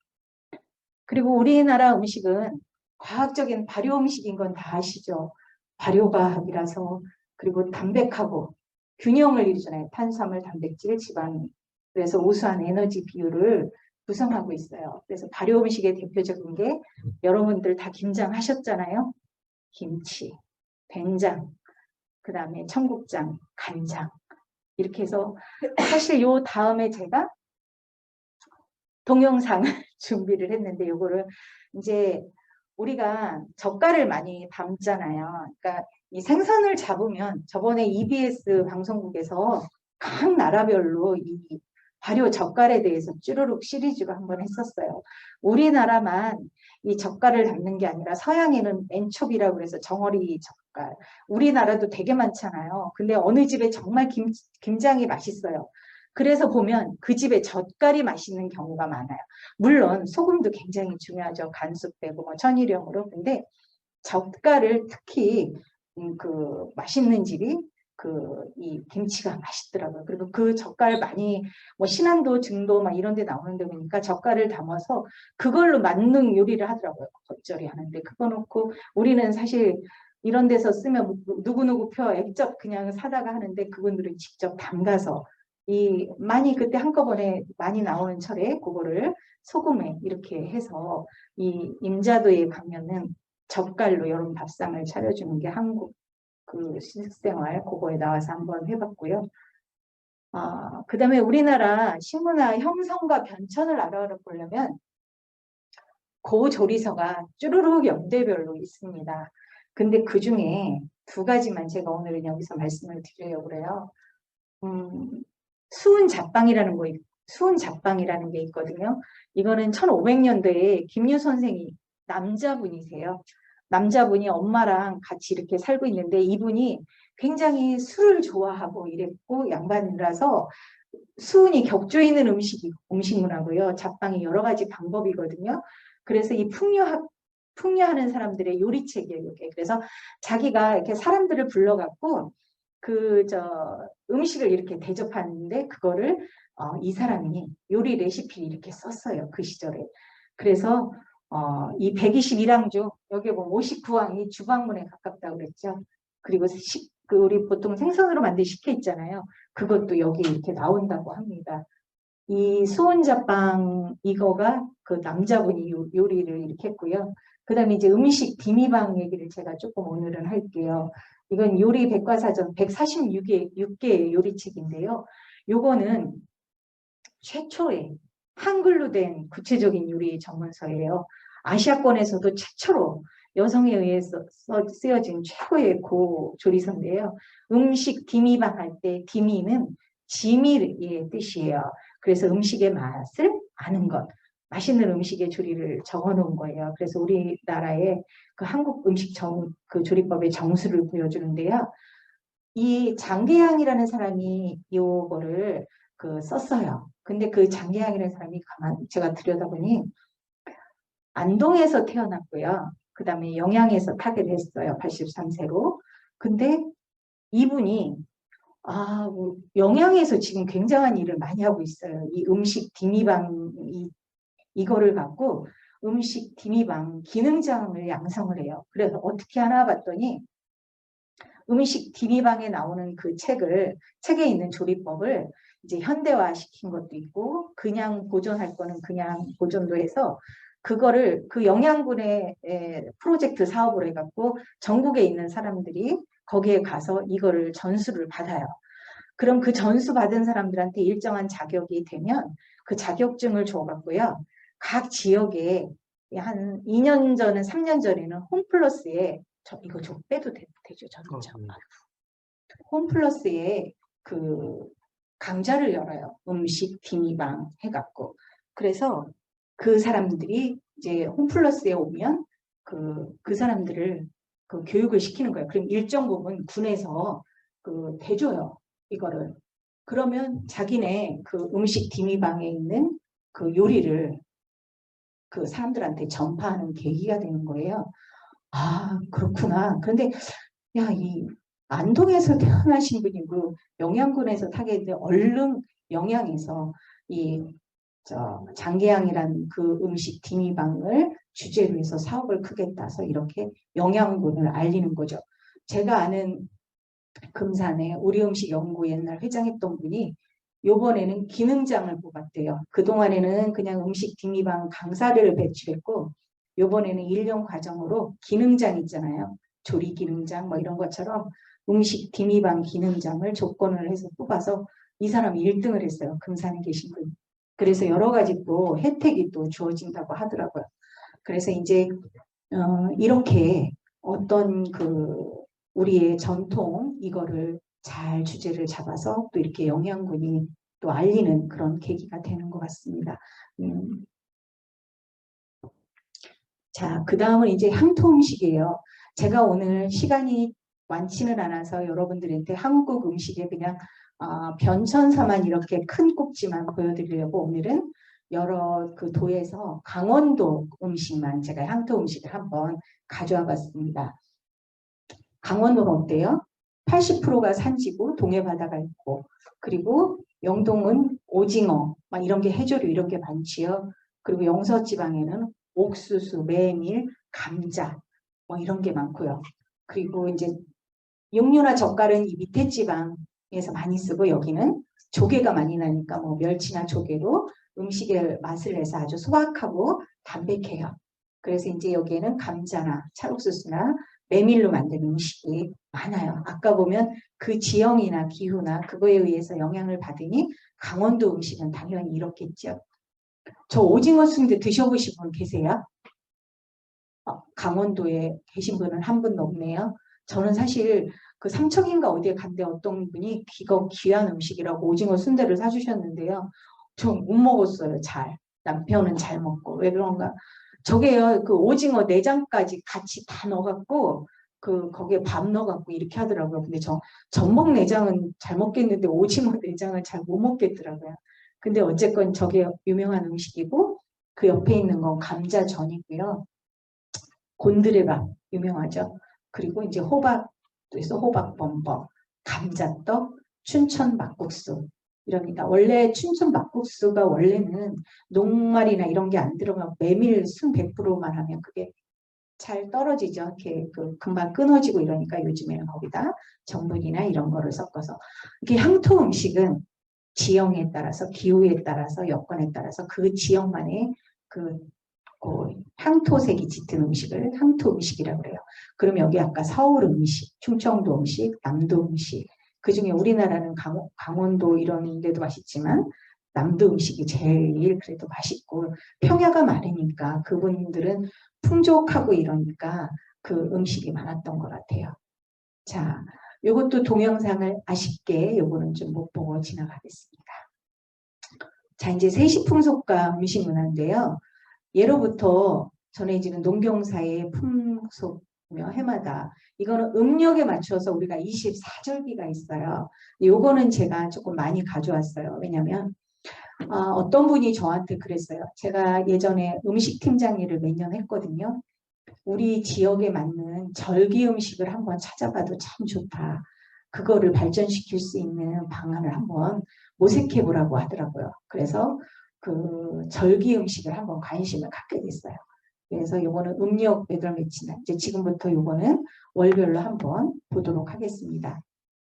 그리고 우리나라 음식은 과학적인 발효 음식인 건 다 아시죠? 발효과학이라서. 그리고 담백하고 균형을 이루잖아요. 탄수화물, 단백질, 지방. 그래서 우수한 에너지 비율을 구성하고 있어요. 그래서 발효 음식의 대표적인 게 여러분들 다 김장하셨잖아요. 김치, 된장, 그 다음에 청국장, 간장. 이렇게 해서 사실 요 다음에 제가 동영상을 준비를 했는데, 요거를 이제 우리가 젓갈을 많이 담잖아요. 그러니까 이 생선을 잡으면 저번에 EBS 방송국에서 각 나라별로 이 발효 젓갈에 대해서 쭈루룩 시리즈로 한번 했었어요. 우리나라만 이 젓갈을 담는 게 아니라 서양에는 엔초비라고 해서 정어리 젓갈. 우리나라도 되게 많잖아요. 근데 어느 집에 정말 김장이 맛있어요. 그래서 보면 그 집에 젓갈이 맛있는 경우가 많아요. 물론 소금도 굉장히 중요하죠. 간수 빼고 뭐 천일염으로. 근데 젓갈을 특히 그 맛있는 집이 이 김치가 맛있더라고요. 그리고 그 젓갈 많이 뭐 신안도 증도 막 이런 데 나오는 데 보니까 젓갈을 담아서 그걸로 만능 요리를 하더라고요. 겉절이 하는데 그거 놓고 우리는 사실 이런 데서 쓰면 누구누구 표 액젓 그냥 사다가 하는데 그분들은 직접 담가서 많이 그때 한꺼번에 많이 나오는 철에 그거를 소금에 이렇게 해서 이 임자도에 가면은 젓갈로 여름 밥상을 차려주는 게 한국 그 식생활 그거에 나와서 한번 해봤고요. 그 다음에 우리나라 식문화 형성과 변천을 알아보려면 고조리서가 쭈루룩 연대별로 있습니다. 근데 그 중에 2가지만 제가 오늘은 여기서 말씀을 드리려고 그래요. 수은 잡방이라는 게 있거든요. 이거는 1500년대에 김유 선생이 남자분이세요. 남자분이 엄마랑 같이 이렇게 살고 있는데 이분이 굉장히 술을 좋아하고 이랬고 양반이라서 수은이 격조 있는 음식문화고요. 잡방이 여러 가지 방법이거든요. 그래서 이 풍류하는 사람들의 요리책이에요. 이게. 그래서 자기가 이렇게 사람들을 불러갖고 음식을 이렇게 대접하는데 그거를 이 사람이 요리 레시피 이렇게 썼어요. 그 시절에. 그래서 이 121항 중 여기 보면 59항이 주방문에 가깝다고 그랬죠. 그리고 우리 보통 생선으로 만든 식혜 있잖아요. 그것도 여기 이렇게 나온다고 합니다. 이 수온잡방 이거가 그 남자분이 요리를 이렇게 했고요. 그 다음에 이제 음식 디미방 얘기를 제가 조금 오늘은 할게요. 이건 요리 백과사전 146개의 요리책인데요. 요거는 최초의 한글로 된 구체적인 요리 전문서예요. 아시아권에서도 최초로 여성에 의해서 쓰여진 최고의 고조리서인데요. 음식 디미방 할 때 디미는 지미의 뜻이에요. 그래서 음식의 맛을 아는 것, 맛있는 음식의 조리를 적어놓은 거예요. 그래서 우리나라의 그 한국 음식 그 조리법의 정수를 보여주는데요. 이 장계양이라는 사람이 이거를 썼어요. 근데 그 장계양이라는 사람이 제가 들여다보니 안동에서 태어났고요. 그 다음에 영양에서 타결했어요. 83세로. 근데 이분이 영양에서 지금 굉장한 일을 많이 하고 있어요. 이 음식 디미방 이거를 갖고 음식 디미방 기능장을 양성을 해요. 그래서 어떻게 하나 봤더니 음식 디미방에 나오는 그 책에 있는 조리법을 이제 현대화 시킨 것도 있고 그냥 보존할 거는 그냥 보존도 해서 그거를 그 영양군의 프로젝트 사업을 해갖고 전국에 있는 사람들이 거기에 가서 이거를 전수를 받아요. 그럼 그 전수 받은 사람들한테 일정한 자격이 되면 그 자격증을 줘갖고요. 각 지역에 한 2년 전은 3년 전에는 홈플러스에 이거 좀 빼도 되죠, 전처. 네. 홈플러스에 그 강좌를 열어요. 음식 디미방 해갖고. 그래서 그 사람들이 이제 홈플러스에 오면 그 사람들을 그 교육을 시키는 거예요. 그럼 일정 부분 군에서 그 대줘요. 이거를. 그러면 자기네 그 음식 디미방에 있는 그 요리를 그 사람들한테 전파하는 계기가 되는 거예요. 아, 그렇구나. 그런데 야, 이 안동에서 태어나신 분이 그 영양군에서 타게 했는데 얼른 영양에서 이 장계양이라는 그 음식 디미방을 주제로 해서 사업을 크게 따서 이렇게 영양군을 알리는 거죠. 제가 아는 금산에 우리 음식 연구 옛날 회장했던 분이 요번에는 기능장을 뽑았대요. 그동안에는 그냥 음식 디미방 강사를 배출했고 요번에는 1년 과정으로 기능장 있잖아요. 조리 기능장 뭐 이런 것처럼 음식 디미방 기능장을 조건을 해서 뽑아서 이 사람이 1등을 했어요. 금산에 계신 분. 그래서 여러 가지 또 혜택이 또 주어진다고 하더라고요. 그래서 이제 이렇게 어떤 그 우리의 전통 이거를 잘 주제를 잡아서 또 이렇게 영양군이 또 알리는 그런 계기가 되는 것 같습니다. 자, 그 다음은 이제 향토 음식이에요. 제가 오늘 시간이 많지는 않아서 여러분들한테 한국 음식에 그냥 변천사만 이렇게 큰 꼭지만 보여드리려고 오늘은 여러 그 도에서 강원도 음식만 제가 향토 음식을 한번 가져와 봤습니다. 강원도는 어때요? 80%가 산지고 동해 바다가 있고 그리고 영동은 오징어 막 이런 게 해조류 이런 게 많지요. 그리고 영서 지방에는 옥수수, 메밀, 감자 뭐 이런 게 많고요. 그리고 이제 육류나 젓갈은 이 밑에 지방에서 많이 쓰고 여기는 조개가 많이 나니까 뭐 멸치나 조개로 음식의 맛을 내서 아주 소박하고 담백해요. 그래서 이제 여기에는 감자나 찰옥수수나 메밀로 만든 음식이 많아요. 아까 보면 그 지형이나 기후나 그거에 의해서 영향을 받으니 강원도 음식은 당연히 이렇겠죠. 저 오징어 순대 드셔보신 분 계세요? 강원도에 계신 분은 한 분도 없네요. 저는 사실 그 삼척인가 어디에 간데 어떤 분이 이거 귀한 음식이라고 오징어 순대를 사주셨는데요. 저 못 먹었어요. 잘. 남편은 잘 먹고. 왜 그런가? 저게요. 그 오징어 내장까지 같이 다 넣어갖고 그 거기에 밥 넣어갖고 이렇게 하더라고요. 근데 저 전복 내장은 잘 먹겠는데 오징어 내장은 잘 못 먹겠더라고요. 근데 어쨌건 저게 유명한 음식이고 그 옆에 있는 건 감자전이고요. 곤드레밥 유명하죠. 그리고 이제 호박도 있어 호박범벅, 감자떡, 춘천 막국수 이럽니다. 원래 춘천 막국수가 원래는 녹말이나 이런 게 안 들어가고 메밀 순 100%만 하면 그게 잘 떨어지죠. 이렇게 그 금방 끊어지고 이러니까 요즘에는 거기다 전분이나 이런 거를 섞어서 이게 향토 음식은 지형에 따라서 기후에 따라서 여건에 따라서 그 지역만의 그 향토색이 짙은 음식을 향토 음식이라고 그래요. 그럼 여기 아까 서울 음식, 충청도 음식, 남도 음식 그 중에 우리나라는 강원도 이런 데도 맛있지만 남도 음식이 제일 그래도 맛있고 평야가 많으니까 그분들은 풍족하고 이러니까 그 음식이 많았던 것 같아요. 자, 이것도 동영상을 아쉽게 요거는 좀 못 보고 지나가겠습니다. 자, 이제 세시풍속과 음식문화인데요. 예로부터 전해지는 농경사의 풍속이며 해마다 이거는 음력에 맞춰서 우리가 24절기가 있어요. 요거는 제가 조금 많이 가져왔어요. 왜냐하면 어떤 분이 저한테 그랬어요. 제가 예전에 음식팀장 일을 몇 년 했거든요. 우리 지역에 맞는 절기 음식을 한번 찾아봐도 참 좋다. 그거를 발전시킬 수 있는 방안을 한번 모색해 보라고 하더라고요. 그래서 그 절기 음식을 한번 관심을 갖게 됐어요. 그래서 요거는 음력 몇월 며칠 이제 지금부터 요거는 월별로 한번 보도록 하겠습니다.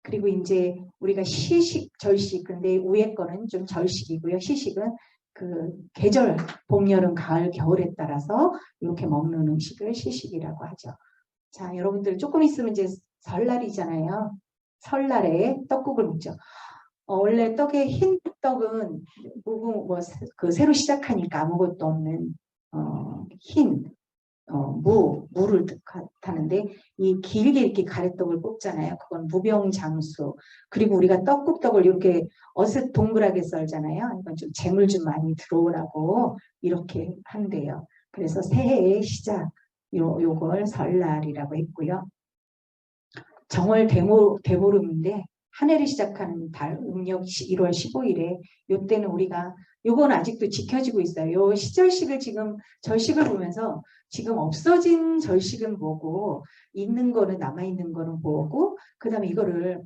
그리고 이제 우리가 시식, 절식, 근데 위에 거는 좀 절식이고요. 시식은 그 계절, 봄, 여름, 가을, 겨울에 따라서 이렇게 먹는 음식을 시식이라고 하죠. 자, 여러분들 조금 있으면 이제 설날이잖아요. 설날에 떡국을 먹죠. 원래 떡에 흰 떡은 그 새로 시작하니까 아무것도 없는 흰 무를 뜻하는데 이 길게 이렇게 가래떡을 뽑잖아요. 그건 무병장수. 그리고 우리가 떡국떡을 이렇게 어슷 동그랗게 썰잖아요. 이건 좀 재물 좀 많이 들어오라고 이렇게 한대요. 그래서 새해의 시작 요걸 설날이라고 했고요. 정월 대보름인데 한 해를 시작하는 달 음력 1월 15일에 요때는 우리가 요건 아직도 지켜지고 있어요. 요 시절식을 지금 절식을 보면서 지금 없어진 절식은 뭐고 있는 거는 남아있는 거는 뭐고 그 다음에 이거를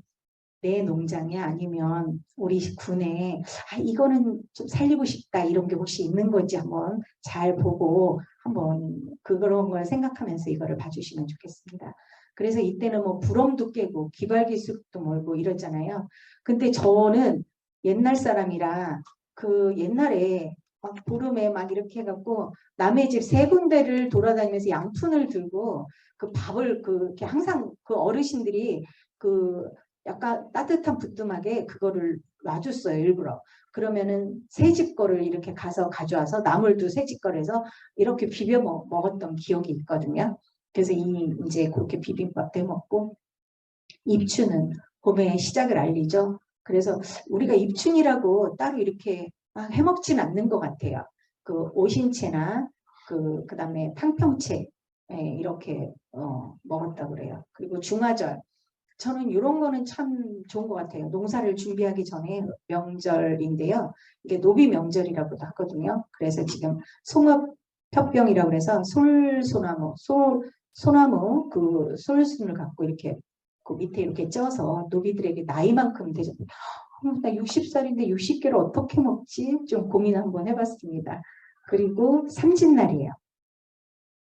내 농장에 아니면 우리 군에 이거는 좀 살리고 싶다 이런 게 혹시 있는 건지 한번 잘 보고 한번 그런 걸 생각하면서 이거를 봐주시면 좋겠습니다. 그래서 이때는 뭐 부럼도 깨고 기발기숙도 몰고 이러잖아요. 근데 저는 옛날 사람이라 그 옛날에 막 보름에 막 이렇게 해갖고 남의 집 세 군데를 돌아다니면서 양푼을 들고 그 밥을 이렇게 항상 그 어르신들이 그 약간 따뜻한 부뚜막에 그거를 놔줬어요 일부러. 그러면은 새 집 거를 이렇게 가서 가져와서 나물도 새 집 거라서 이렇게 비벼 먹었던 기억이 있거든요. 그래서 이제 그렇게 비빔밥도 해먹고 입춘은 봄의 시작을 알리죠. 그래서 우리가 입춘이라고 따로 이렇게 해먹진 않는 것 같아요. 그 오신채나 그다음에 탕평채 이렇게 먹었다고 그래요. 그리고 중화절 저는 이런 거는 참 좋은 것 같아요. 농사를 준비하기 전에 명절인데요. 이게 노비 명절이라고도 하거든요. 그래서 지금 송업협병이라고 해서 소나무 그 솔순을 갖고 이렇게 그 밑에 이렇게 쪄서 노비들에게 나이만큼 되죠. 나 60살인데 60개를 어떻게 먹지? 좀 고민 한번 해봤습니다. 그리고 삼진날이에요.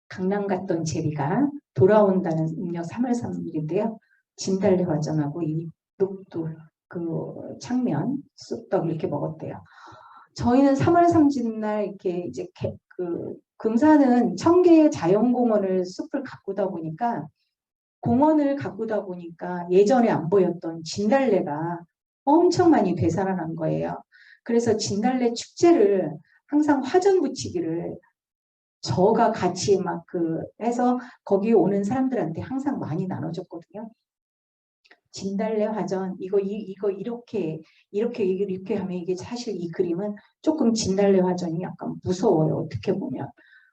강남 갔던 제비가 돌아온다는 음력 3월 3일인데요. 진달래 화전하고 이 녹두 그 창면 쑥떡 이렇게 먹었대요. 저희는 3월 3진날 이렇게 이제 그 금산은 청계의 자연공원을 숲을 가꾸다 보니까 공원을 가꾸다 보니까 예전에 안 보였던 진달래가 엄청 많이 되살아난 거예요. 그래서 진달래 축제를 항상 화전 붙이기를 저가 같이 막 해서 거기 오는 사람들한테 항상 많이 나눠줬거든요. 진달래 화전 이거 이렇게 하면 이게 사실 이 그림은 조금 진달래 화전이 약간 무서워요. 어떻게 보면.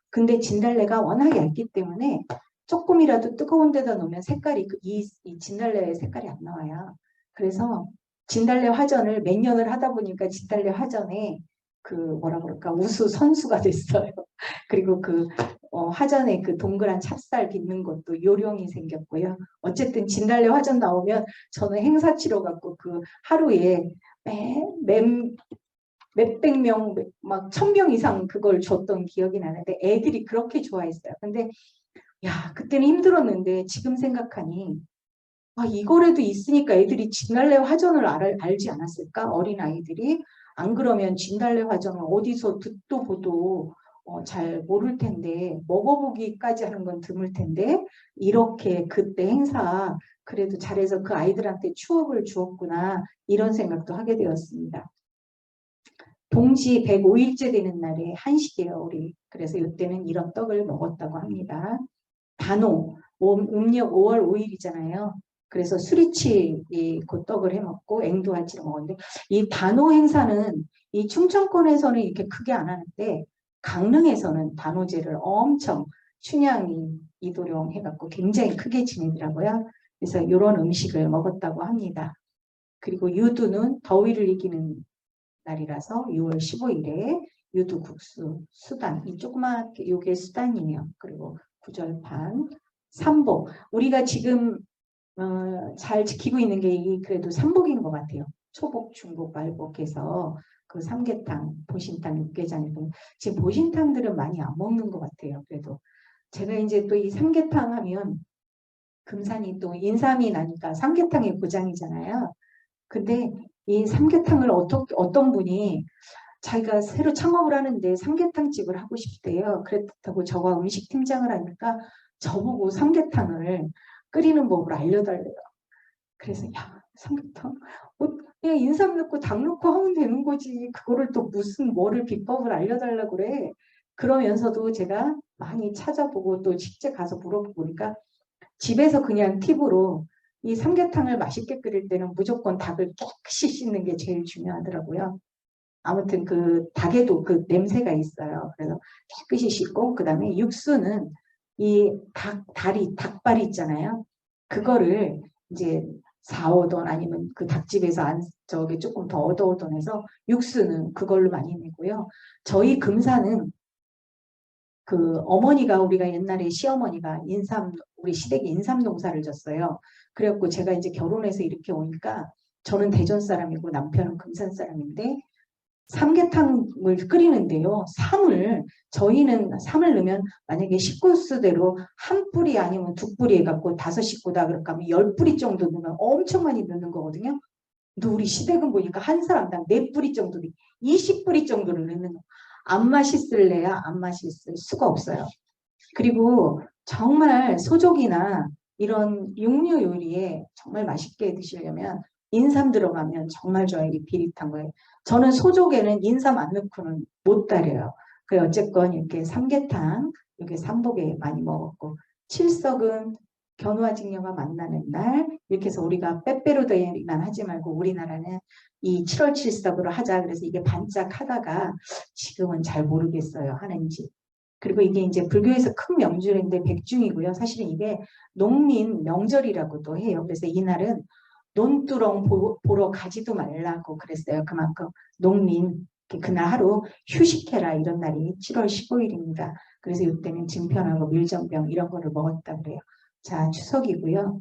근데 진달래가 워낙 얇기 때문에 조금이라도 뜨거운 데다 놓으면 색깔이 이 진달래의 색깔이 안 나와요. 그래서 진달래 화전을 몇 년을 하다 보니까 진달래 화전에 그 뭐라 그럴까 우수 선수가 됐어요. 그리고 화전에 그 동그란 찹쌀 빚는 것도 요령이 생겼고요. 어쨌든 진달래 화전 나오면 저는 행사 치러 갖고 그 하루에 몇백 명, 막 1000명 이상 그걸 줬던 기억이 나는데 애들이 그렇게 좋아했어요. 근데 야 그때는 힘들었는데 지금 생각하니 이거라도 있으니까 애들이 진달래 화전을 알지 않았을까? 어린아이들이. 안 그러면 진달래 화전을 어디서 듣도 보도 잘 모를 텐데 먹어보기까지 하는 건 드물 텐데 이렇게 그때 행사 그래도 잘해서 그 아이들한테 추억을 주었구나 이런 생각도 하게 되었습니다. 동지 105일째 되는 날에 한식이에요 우리. 그래서 이때는 이런 떡을 먹었다고 합니다. 단오 음력 5월 5일이잖아요. 그래서 수리치 그 떡을 해먹고 앵두알치를 먹었는데 이 단오 행사는 이 충청권에서는 이렇게 크게 안 하는데 강릉에서는 단오제를 엄청 춘향이 이도령 해갖고 굉장히 크게 지내더라고요. 그래서 이런 음식을 먹었다고 합니다. 그리고 유두는 더위를 이기는 날이라서 6월 15일에 유두국수 수단 이 조그맣게 요게 수단이에요. 그리고 구절판 삼복 우리가 지금 잘 지키고 있는 게 그래도 삼복인 것 같아요. 초복, 중복, 말복해서 그 삼계탕, 보신탕, 육개장 지금 보신탕들은 많이 안 먹는 것 같아요. 그래도 제가 이제 또 이 삼계탕 하면 금산이 또 인삼이 나니까 삼계탕의 고장이잖아요. 근데 이 삼계탕을 어떤 분이 자기가 새로 창업을 하는데 삼계탕집을 하고 싶대요. 그렇다고 저가 음식팀장을 하니까 저보고 삼계탕을 끓이는 법을 알려달래요. 그래서 야 삼계탕 그냥 인삼 넣고 닭 넣고 하면 되는 거지. 그거를 또 무슨 뭐를 비법을 알려달라고 그래. 그러면서도 제가 많이 찾아보고 또 직접 가서 물어보니까 집에서 그냥 팁으로 이 삼계탕을 맛있게 끓일 때는 무조건 닭을 깨끗이 씻는 게 제일 중요하더라고요. 아무튼 그 닭에도 그 냄새가 있어요. 그래서 깨끗이 씻고 그다음에 육수는 이 다리, 닭발이 있잖아요. 그거를 이제 4, 5돈 아니면 그 닭집에서 저기 조금 더 어두운 해서 육수는 그걸로 많이 내고요. 저희 금사는 그 어머니가 우리가 옛날에 시어머니가 우리 시댁에 인삼 농사를 졌어요. 그래갖고 제가 이제 결혼해서 이렇게 오니까 저는 대전 사람이고 남편은 금산 사람인데 삼계탕을 끓이는데요. 저희는 삼을 넣으면 만약에 식구수대로 한 뿌리 아니면 두 뿌리 해갖고 5식구다 그럴까 하면 10뿌리 정도 넣으면 엄청 많이 넣는 거거든요. 근데 우리 시댁은 보니까 한 사람당 4뿌리 정도, 20뿌리 정도를 넣는 거. 안 맛있을래야 안 맛있을 수가 없어요. 그리고 정말 소족이나 이런 육류 요리에 정말 맛있게 드시려면 인삼 들어가면 정말 좋아요. 이 비릿한 거예요. 저는 소족에는 인삼 안 넣고는 못 다려요. 그래 어쨌건 이렇게 삼계탕 이렇게 삼복에 많이 먹었고 칠석은 견화직녀가 만나는 날 이렇게 해서 우리가 빼빼로데이만 하지 말고 우리나라는 이 7월 칠석으로 하자. 그래서 이게 반짝하다가 지금은 잘 모르겠어요. 하는지. 그리고 이게 이제 불교에서 큰 명절인데 백중이고요. 사실은 이게 농민 명절이라고도 해요. 그래서 이날은 논두렁 보러 가지도 말라고 그랬어요. 그만큼 농민 그날 하루 휴식해라 이런 날이 7월 15일입니다. 그래서 이때는 진편하고 밀전병 이런 거를 먹었다 그래요. 자, 추석이고요.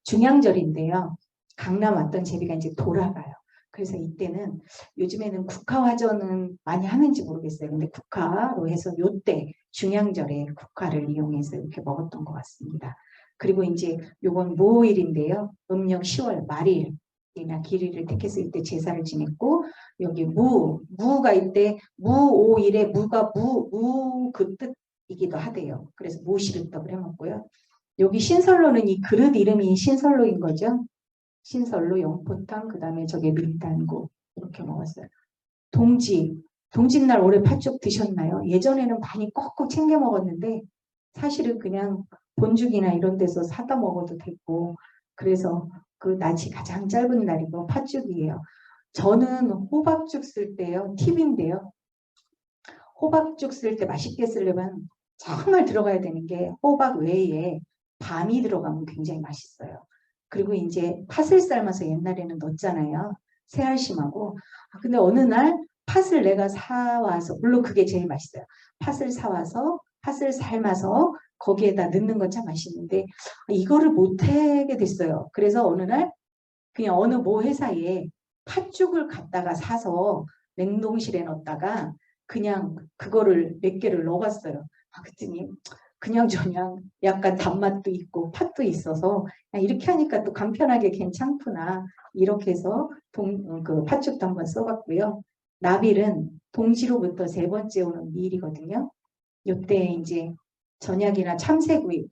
중양절인데요. 강남 왔던 제비가 이제 돌아가요. 그래서 이때는 요즘에는 국화화전은 많이 하는지 모르겠어요. 근데 국화로 해서 요때 중양절에 국화를 이용해서 이렇게 먹었던 것 같습니다. 그리고 이제 요건 무오일인데요. 음력 10월 말일이나 길이를 택해서 이때 제사를 지냈고 여기 무가 이때 무오일에 무가 무 그 뜻이기도 하대요. 그래서 무시르떡을 해먹고요. 여기 신설로는 이 그릇 이름이 신설로인 거죠. 신설로, 영포탕, 그 다음에 저게 밀단국 이렇게 먹었어요. 동짓날 올해 팥죽 드셨나요? 예전에는 많이 꼭꼭 챙겨 먹었는데 사실은 그냥 본죽이나 이런 데서 사다 먹어도 되고 그래서 그 날이 가장 짧은 날이고 팥죽이에요. 저는 호박죽 쓸 때요. 팁인데요. 호박죽 쓸 때 맛있게 쓰려면 정말 들어가야 되는 게 호박 외에 밤이 들어가면 굉장히 맛있어요. 그리고 이제 팥을 삶아서 옛날에는 넣었잖아요. 새알심하고. 근데 어느 날 팥을 내가 사와서 물론 그게 제일 맛있어요. 팥을 사와서 팥을 삶아서 거기에다 넣는 건 참 맛있는데 이거를 못하게 됐어요. 그래서 어느 날 그냥 어느 모 회사에 팥죽을 갖다가 사서 냉동실에 넣었다가 그냥 그거를 몇 개를 넣어봤어요. 그랬더니 그냥 약간 단맛도 있고 팥도 있어서 이렇게 하니까 또 간편하게 괜찮구나. 이렇게 해서 그 팥죽도 한번 써봤고요. 나빌은 동지로부터 3번째 오는 미일이거든요. 이때 이제 전약이나 참새구이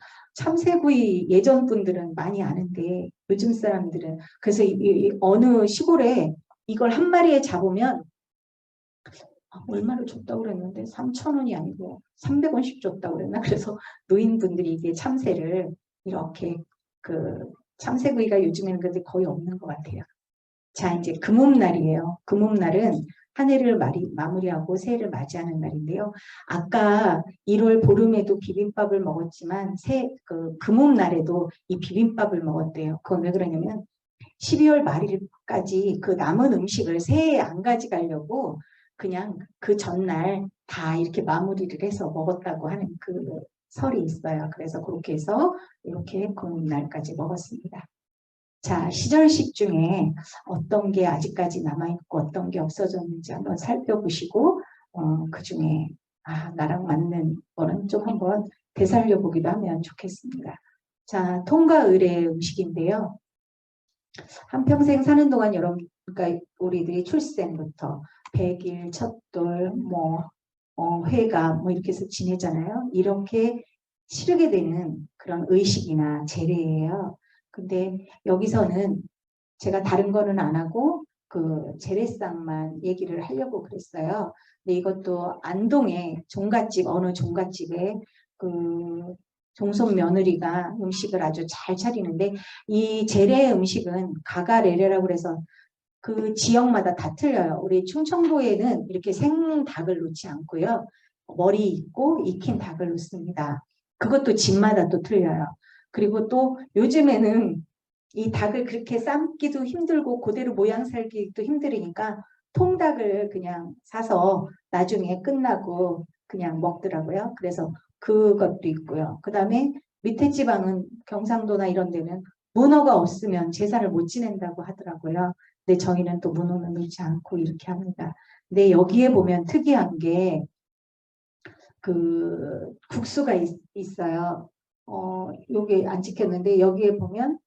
예전 분들은 많이 아는데 요즘 사람들은 그래서 이 어느 시골에 이걸 한 마리에 잡으면 얼마를 줬다고 그랬는데 3,000원이 아니고 300원씩 줬다고 그랬나? 그래서 노인분들이 이게 참새를 이렇게 그 참새구이가 요즘에는 근데 거의 없는 것 같아요. 자, 이제 금음날이에요. 금음날은 한 해를 마무리하고 새해를 맞이하는 날인데요. 아까 1월 보름에도 비빔밥을 먹었지만 금음날에도 이 비빔밥을 먹었대요. 그건 왜 그러냐면 12월 말일까지 그 남은 음식을 새해에 안 가져가려고 그냥 그 전날 다 이렇게 마무리를 해서 먹었다고 하는 그 설이 있어요. 그래서 그렇게 해서 이렇게 금음날까지 먹었습니다. 자, 시절식 중에 어떤 게 아직까지 남아있고 어떤 게 없어졌는지 한번 살펴보시고 그 중에 나랑 맞는 거는 좀 한번 되살려 보기도 하면 좋겠습니다. 자, 통과 의례 음식인데요. 한평생 사는 동안 그러니까 우리들이 출생부터 100일, 첫돌, 회가 이렇게 해서 지내잖아요. 이렇게 치르게 되는 그런 의식이나 제례예요. 근데 여기서는 제가 다른 거는 안 하고 그 제례상만 얘기를 하려고 그랬어요. 근데 이것도 안동의 종갓집, 어느 종갓집에 그 종손 며느리가 음식을 아주 잘 차리는데, 이 재래 음식은 가가레레라고 그래서 그 지역마다 다 틀려요. 우리 충청도에는 이렇게 생닭을 놓지 않고요. 머리 있고 익힌 닭을 놓습니다. 그것도 집마다 또 틀려요. 그리고 또 요즘에는 이 닭을 그렇게 삶기도 힘들고 그대로 모양 살기도 힘들으니까 통닭을 그냥 사서 나중에 끝나고 그냥 먹더라고요. 그래서 그것도 있고요. 그 다음에 밑에 지방은 경상도나 이런 데는 문어가 없으면 제사를 못 지낸다고 하더라고요. 근데 저희는 또 문어는 넣지 않고 이렇게 합니다. 근데 여기에 보면 특이한 게 그 국수가 있어요. 요게 안 찍혔는데 여기에 보면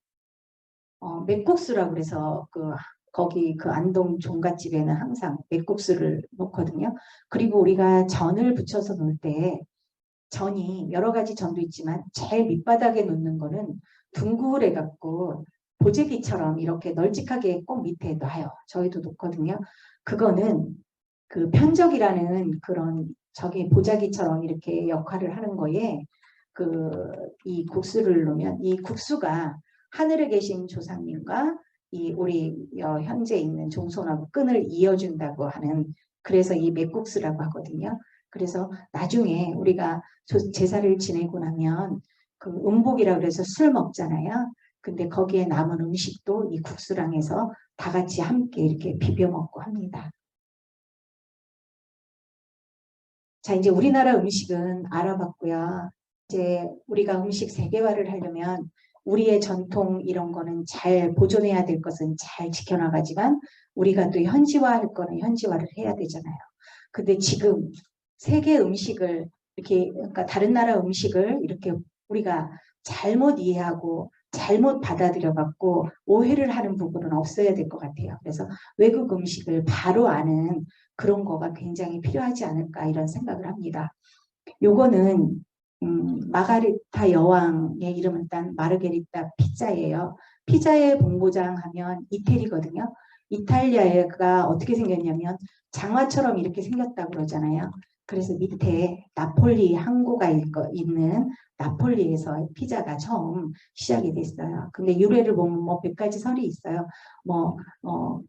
맵국수라고 그래서 거기 그 안동 종갓집에는 항상 맵국수를 놓거든요. 그리고 우리가 전을 부쳐서 놓을 때 전이 여러 가지 전도 있지만 제일 밑바닥에 놓는 거는 둥글해 갖고 보재기처럼 이렇게 널찍하게 꼭 밑에 놔요. 저희도 놓거든요. 그거는 그 편적이라는 그런 저기 보자기처럼 이렇게 역할을 하는 거에 이 국수를 놓으면 이 국수가 하늘에 계신 조상님과 이 우리 현재 있는 종손하고 끈을 이어준다고 하는, 그래서 이 맵국수라고 하거든요. 그래서 나중에 우리가 제사를 지내고 나면 그 음복이라고 그래서 술 먹잖아요. 근데 거기에 남은 음식도 이 국수랑 해서 다 같이 함께 이렇게 비벼 먹고 합니다. 자, 이제 우리나라 음식은 알아봤고요. 이제 우리가 음식 세계화를 하려면 우리의 전통 이런 거는 잘 보존해야 될 것은 잘 지켜나가지만 우리가 또 현지화할 거는 현지화를 해야 되잖아요. 근데 지금 세계 음식을 이렇게, 그러니까 다른 나라 음식을 이렇게 우리가 잘못 이해하고 잘못 받아들여 갖고 오해를 하는 부분은 없어야 될 것 같아요. 그래서 외국 음식을 바로 아는 그런 거가 굉장히 필요하지 않을까 이런 생각을 합니다. 요거는 마가리타 여왕의 이름은 딴 마르게리타 피자예요. 피자의 본고장 하면 이태리거든요. 이탈리아가 어떻게 생겼냐면 장화처럼 이렇게 생겼다고 그러잖아요. 그래서 밑에 나폴리 항구가 있는 나폴리에서 피자가 처음 시작이 됐어요. 근데 유래를 보면 뭐 100가지 설이 있어요.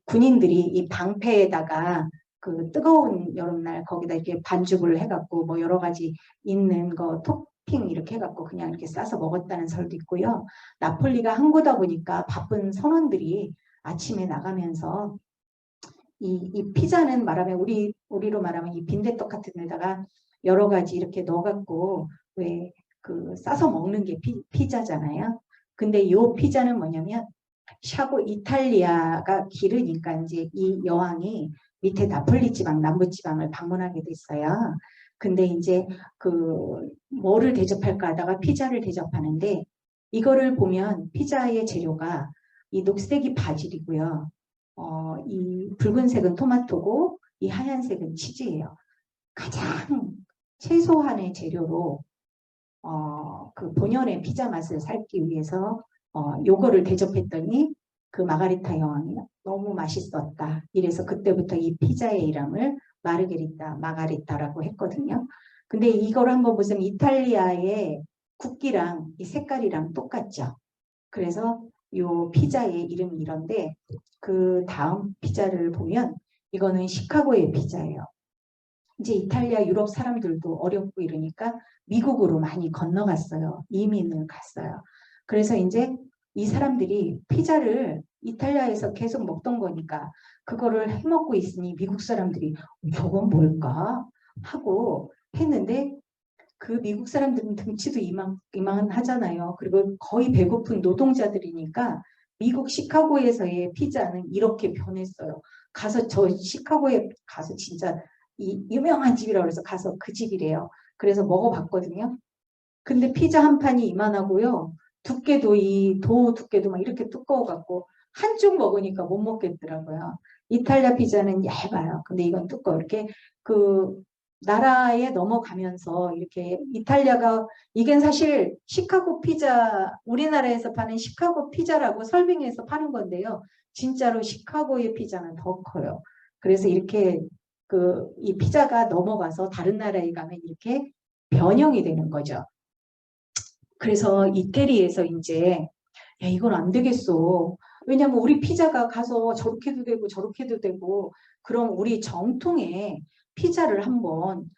군인들이 이 방패에다가 그 뜨거운 여름날 거기다 이렇게 반죽을 해갖고 뭐 여러 가지 있는 거 토핑 이렇게 해갖고 그냥 이렇게 싸서 먹었다는 설도 있고요. 나폴리가 항구다 보니까 바쁜 선원들이 아침에 나가면서 이 피자는 말하면 우리로 말하면 이 빈대떡 같은 데다가 여러 가지 이렇게 넣어갖고 왜 그 싸서 먹는 게 피자잖아요. 근데 요 피자는 뭐냐면 이탈리아가 길으니까 이제 이 여왕이 밑에 나폴리 지방, 남부 지방을 방문하게 됐어요. 근데 이제 뭐를 대접할까 하다가 피자를 대접하는데 이거를 보면 피자의 재료가 이 녹색이 바질이고요. 이 붉은색은 토마토고 이 하얀색은 치즈예요. 가장 최소한의 재료로 그 본연의 피자 맛을 살기 위해서 요거를 대접했더니 그 마가리타 여왕이 너무 맛있었다. 이래서 그때부터 이 피자의 이름을 마가리타라고 했거든요. 근데 이걸 한번 보시면 이탈리아의 국기랑 이 색깔이랑 똑같죠. 그래서 요 피자의 이름이 이런데 그 다음 피자를 보면 이거는 시카고의 피자예요. 이제 이탈리아 유럽 사람들도 어렵고 이러니까 미국으로 많이 건너갔어요. 이민을 갔어요. 그래서 이제 이 사람들이 피자를 이탈리아에서 계속 먹던 거니까 그거를 해먹고 있으니 미국 사람들이 저건 뭘까 하고 했는데 그 미국 사람들은 등치도 이만하잖아요. 그리고 거의 배고픈 노동자들이니까 미국 시카고에서의 피자는 이렇게 변했어요. 저 시카고에 가서 진짜 이 유명한 집이라고 해서 가서 그 집이래요. 그래서 먹어봤거든요. 근데 피자 한 판이 이만하고요. 두께도 이 도 두께도 막 이렇게 두꺼워갖고 한쪽 먹으니까 못 먹겠더라고요. 이탈리아 피자는 얇아요. 근데 이건 두꺼워. 이렇게 그 나라에 넘어가면서 이렇게 이탈리아가 이게 사실 시카고 피자 우리나라에서 파는 시카고 피자라고 설빙해서 파는 건데요. 진짜로 시카고의 피자는 더 커요. 그래서 이렇게 이 피자가 넘어가서 다른 나라에 가면 이렇게 변형이 되는 거죠. 그래서 이태리에서 이제 야, 이건 안 되겠어. 왜냐하면 우리 피자가 가서 저렇게도 되고 저렇게도 되고 그럼 우리 정통의 피자를 한번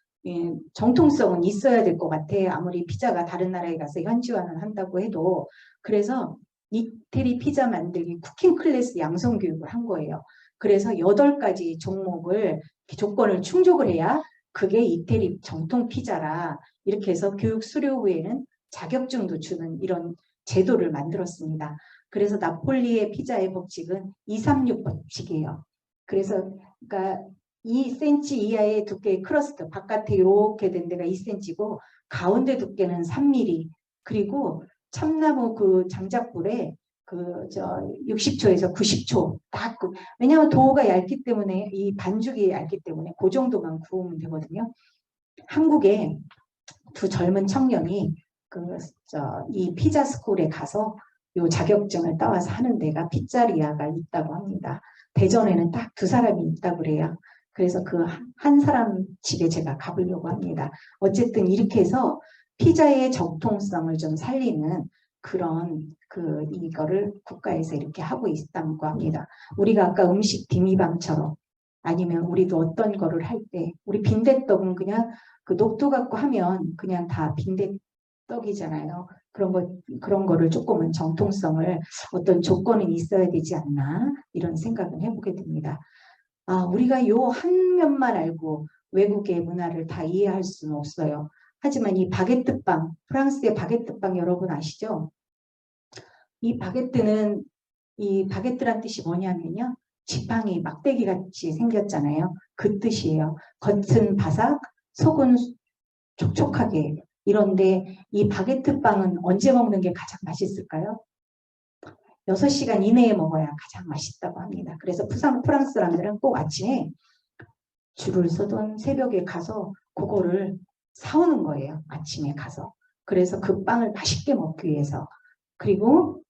정통성은 있어야 될 것 같아. 아무리 피자가 다른 나라에 가서 현지화는 한다고 해도. 그래서 이태리 피자 만들기 쿠킹 클래스 양성 교육을 한 거예요. 그래서 8가지 종목을 조건을 충족을 해야 그게 이태리 정통 피자라 이렇게 해서 교육 수료 후에는 자격증도 주는 이런 제도를 만들었습니다. 그래서 나폴리의 피자의 법칙은 236 법칙이에요. 그래서 그러니까 2cm 이하의 두께의 크러스트, 바깥에 이렇게 된 데가 2cm고 가운데 두께는 3mm. 그리고 참나무 그 장작불에 60초에서 90초 딱 왜냐하면 도우가 얇기 때문에 이 반죽이 얇기 때문에 그 정도만 구우면 되거든요. 한국에 두 젊은 청년이 이 피자 스쿨에 가서 요 자격증을 따와서 하는 데가 피자리아가 있다고 합니다. 대전에는 딱 2사람이 있다고 그래요. 그래서 그 한 사람 집에 제가 가보려고 합니다. 어쨌든 이렇게 해서 피자의 정통성을 좀 살리는 그런 이거를 국가에서 이렇게 하고 있다고 합니다. 우리가 아까 음식 디미방처럼 아니면 우리도 어떤 거를 할 때 우리 빈대떡은 그냥 그 녹두 갖고 하면 그냥 다 빈대떡이잖아요. 그런 거를 조금은 정통성을 어떤 조건은 있어야 되지 않나 이런 생각을 해보게 됩니다. 우리가 요 한 면만 알고 외국의 문화를 다 이해할 수는 없어요. 하지만 이 바게트빵, 프랑스의 바게트빵 여러분 아시죠? 이 바게트는 이 바게트란 뜻이 뭐냐면요. 지팡이, 막대기 같이 생겼잖아요. 그 뜻이에요. 겉은 바삭, 속은 촉촉하게. 이런데 이 바게트 빵은 언제 먹는 게 가장 맛있을까요? 6시간 이내에 먹어야 가장 맛있다고 합니다. 그래서 프랑스 사람들은 꼭 아침에 줄을 서던 새벽에 가서 그거를 사오는 거예요. 아침에 가서. 그래서 그 빵을 맛있게 먹기 위해서. 그리고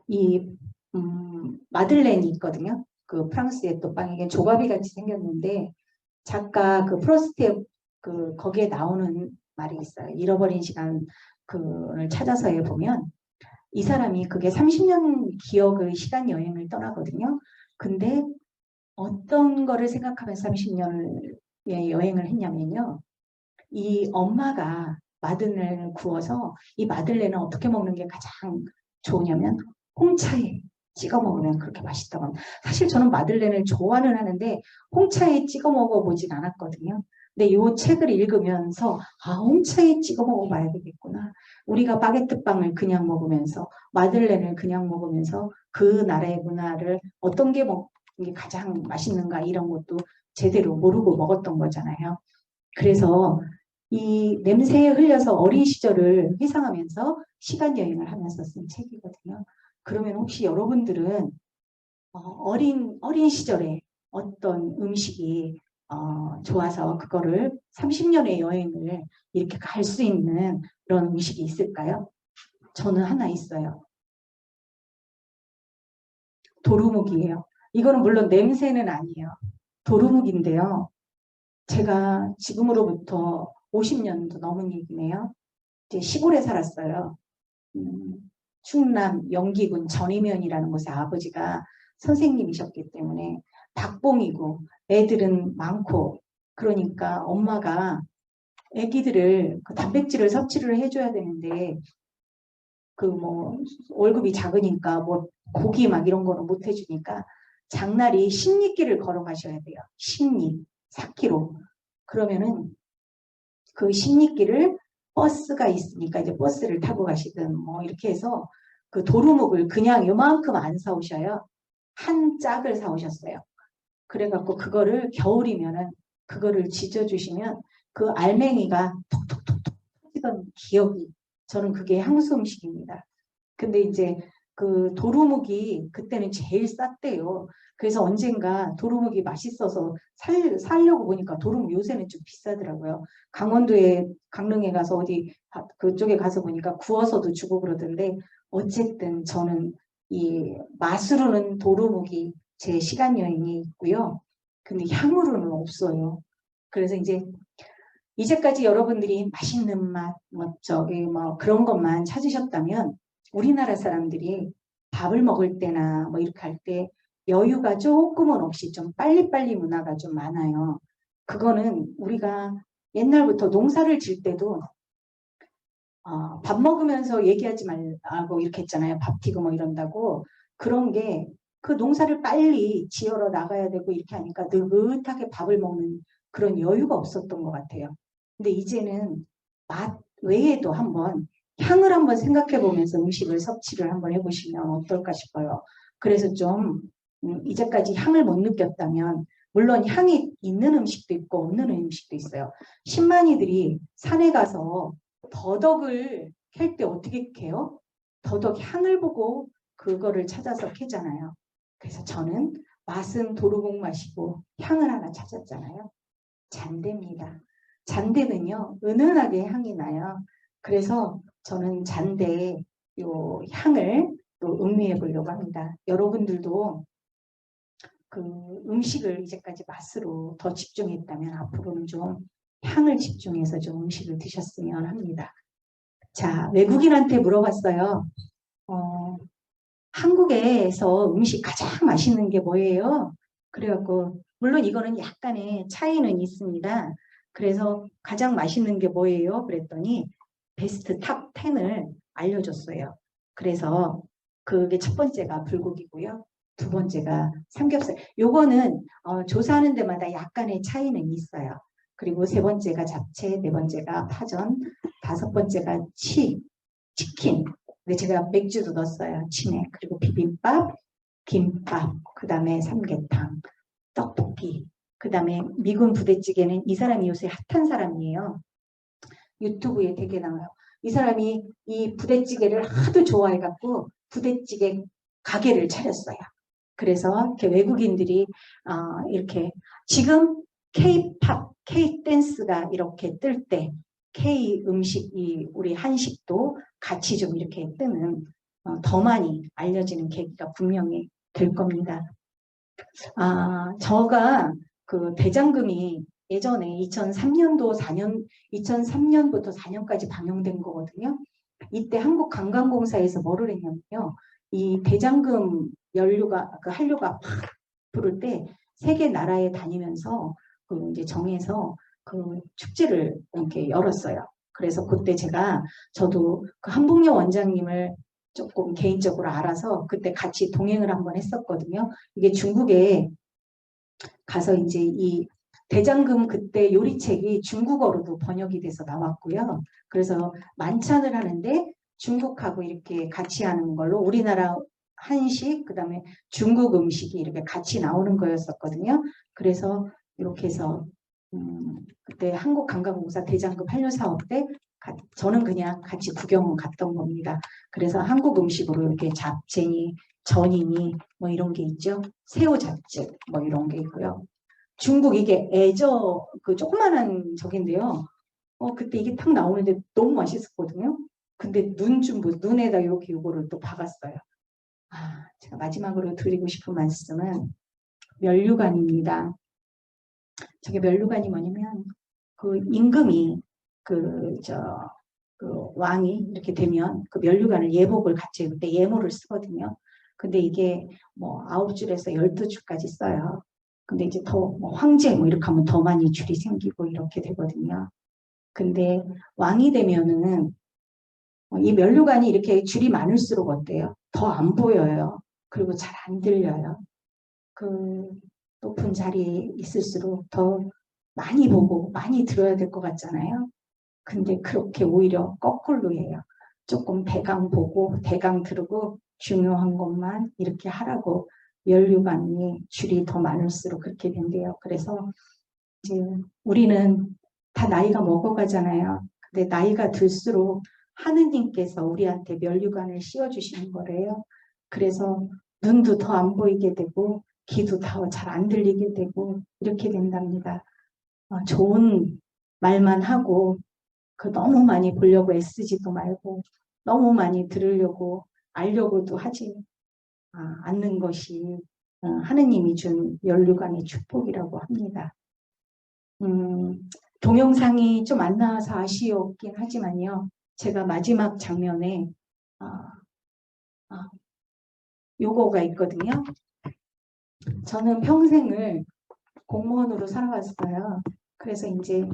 이 마들렌이 있거든요. 그 프랑스의 또 빵, 이게 조바비 같이 생겼는데 작가 그 프로스트의 거기에 나오는 말이 있어요. 잃어버린 시간 그를 찾아서에 보면 이 사람이 그게 30년 기억의 시간 여행을 떠나거든요. 근데 어떤 거를 생각하면서 30년의 여행을 했냐면요. 이 엄마가 마들렌을 구워서 이 마들렌을 어떻게 먹는 게 가장 좋으냐면 홍차에 찍어 먹으면 그렇게 맛있다고 합니다. 사실 저는 마들렌을 좋아는 하는데 홍차에 찍어 먹어보진 않았거든요. 근데 이 책을 읽으면서 홍차에 찍어 먹어봐야 되겠구나. 우리가 바게트빵을 그냥 먹으면서 마들렌을 그냥 먹으면서 그 나라의 문화를 어떤 게 먹는 게 가장 맛있는가 이런 것도 제대로 모르고 먹었던 거잖아요. 그래서 이 냄새에 흘려서 어린 시절을 회상하면서 시간 여행을 하면서 쓴 책이거든요. 그러면 혹시 여러분들은 어린 시절에 어떤 음식이 좋아서 그거를 30년의 여행을 이렇게 갈 수 있는 그런 음식이 있을까요? 저는 하나 있어요. 도루묵이에요. 이거는 물론 냄새는 아니에요. 도루묵인데요. 제가 지금으로부터 50년도 넘은 얘기네요. 이제 시골에 살았어요. 충남 영기군 전이면이라는 곳에 아버지가 선생님이셨기 때문에 닭봉이고 애들은 많고 그러니까 엄마가 애기들을 단백질을 섭취를 해줘야 되는데 월급이 작으니까 고기 막 이런 거는 못 해주니까 장날이 10리길을 걸어가셔야 돼요. 10리 4km. 그러면은 그 10리길을 버스가 있으니까 이제 버스를 타고 가시든 이렇게 해서 그 도루묵을 그냥 요만큼 안 사오셔요. 한 짝을 사오셨어요. 그래갖고 그거를 겨울이면은 그거를 지져주시면 그 알맹이가 톡톡톡톡 터지던 기억이 저는 그게 향수 음식입니다. 근데 이제 그 도루묵이 그때는 제일 쌌대요. 그래서 언젠가 도루묵이 맛있어서 살려고 보니까 도루묵 요새는 좀 비싸더라고요. 강릉에 가서 어디 그쪽에 가서 보니까 구워서도 주고 그러던데 어쨌든 저는 이 맛으로는 도루묵이 제 시간 여행이 있고요. 근데 향으로는 없어요. 그래서 이제까지 여러분들이 맛있는 맛, 뭐 그런 것만 찾으셨다면 우리나라 사람들이 밥을 먹을 때나 뭐 이렇게 할 때 여유가 조금은 없이 좀 빨리빨리 문화가 좀 많아요. 그거는 우리가 옛날부터 농사를 질 때도 밥 먹으면서 얘기하지 말고 이렇게 했잖아요. 밥 튀고 뭐 이런다고. 그런 게 그 농사를 빨리 지으러 나가야 되고 이렇게 하니까 느긋하게 밥을 먹는 그런 여유가 없었던 것 같아요. 근데 이제는 맛 외에도 한번 향을 한번 생각해 보면서 음식을 섭취를 한번 해보시면 어떨까 싶어요. 그래서 좀 이제까지 향을 못 느꼈다면 물론 향이 있는 음식도 있고 없는 음식도 있어요. 신만이들이 산에 가서 더덕을 캘 때 어떻게 캐요? 더덕 향을 보고 그거를 찾아서 캐잖아요. 그래서 저는 맛은 도루묵 맛이고 향을 하나 찾았잖아요. 잔대입니다. 잔대는요, 은은하게 향이 나요. 그래서 저는 잔대 요 향을 또 음미해 보려고 합니다. 여러분들도 그 음식을 이제까지 맛으로 더 집중했다면 앞으로는 좀 향을 집중해서 좀 음식을 드셨으면 합니다. 자, 외국인한테 물어봤어요. 한국에서 음식 가장 맛있는 게 뭐예요? 그래갖고 물론 이거는 약간의 차이는 있습니다. 그래서 가장 맛있는 게 뭐예요? 그랬더니 베스트 탑 10을 알려줬어요. 그래서 그게 첫 번째가 불고기고요. 두 번째가 삼겹살. 요거는 조사하는 데마다 약간의 차이는 있어요. 그리고 세 번째가 잡채, 네 번째가 파전, 다섯 번째가 치킨. 근데 제가 맥주도 넣었어요. 치맥. 그리고 비빔밥, 김밥, 그 다음에 삼계탕, 떡볶이. 그 다음에 미군 부대찌개는 이 사람이 요새 핫한 사람이에요. 유튜브에 되게 나와요. 이 사람이 이 부대찌개를 하도 좋아해갖고 부대찌개 가게를 차렸어요. 그래서 이렇게 외국인들이 이렇게 지금 K-팝, K-댄스가 이렇게 뜰 때 K 음식이 우리 한식도 같이 좀 이렇게 뜨는 더 많이 알려지는 계기가 분명히 될 겁니다. 저가 그 대장금이 예전에 2003년부터 4년까지 방영된 거거든요. 이때 한국관광공사에서 뭐를 했냐면요. 이 대장금 한류가 팍 부를 때 세계 나라에 다니면서 그 이제 정해서 그 축제를 이렇게 열었어요. 그래서 그때 저도 그 한복녀 원장님을 조금 개인적으로 알아서 그때 같이 동행을 한번 했었거든요. 이게 중국에 가서 이제 이 대장금 그때 요리책이 중국어로도 번역이 돼서 나왔고요. 그래서 만찬을 하는데 중국하고 이렇게 같이 하는 걸로 우리나라 한식, 그 다음에 중국 음식이 이렇게 같이 나오는 거였었거든요. 그래서 이렇게 해서 그때 한국관광공사 대장금 한류 사업 때 저는 그냥 같이 구경 갔던 겁니다. 그래서 한국 음식으로 이렇게 잡채니, 전이니 뭐 이런 게 있죠. 새우 잡채 뭐 이런 게 있고요. 중국 이게 그 조그만한 저긴데요. 그때 이게 탁 나오는데 너무 맛있었거든요. 근데 눈에다 이렇게 요거를 또 박았어요. 제가 마지막으로 드리고 싶은 말씀은 면류관입니다. 저게 면류관이 뭐냐면 그 임금이 그 왕이 이렇게 되면 그 면류관을 예복을 같이 그때 예모를 쓰거든요. 근데 이게 뭐 9줄에서 12줄까지 써요. 근데 이제 뭐 황제 뭐 이렇게 하면 더 많이 줄이 생기고 이렇게 되거든요. 근데 왕이 되면은 이 면류관이 이렇게 줄이 많을수록 어때요? 더 안 보여요. 그리고 잘 안 들려요. 그 높은 자리에 있을수록 더 많이 보고 많이 들어야 될 것 같잖아요. 근데 그렇게 오히려 거꾸로 해요. 조금 대강 보고 대강 들고 중요한 것만 이렇게 하라고 면류관이 줄이 더 많을수록 그렇게 된대요. 그래서 이제 우리는 다 나이가 먹어가잖아요. 근데 나이가 들수록 하느님께서 우리한테 면류관을 씌워주시는 거래요. 그래서 눈도 더 안 보이게 되고 귀도 더 잘 안 들리게 되고 이렇게 된답니다. 좋은 말만 하고 너무 많이 보려고 애쓰지도 말고 너무 많이 들으려고 알려고도 하지 않는 것이 하느님이 준 연류관의 축복이라고 합니다. 동영상이 좀 안 나와서 아쉬웠긴 하지만요. 제가 마지막 장면에 요거가 있거든요. 저는 평생을 공무원으로 살아왔어요. 그래서 이제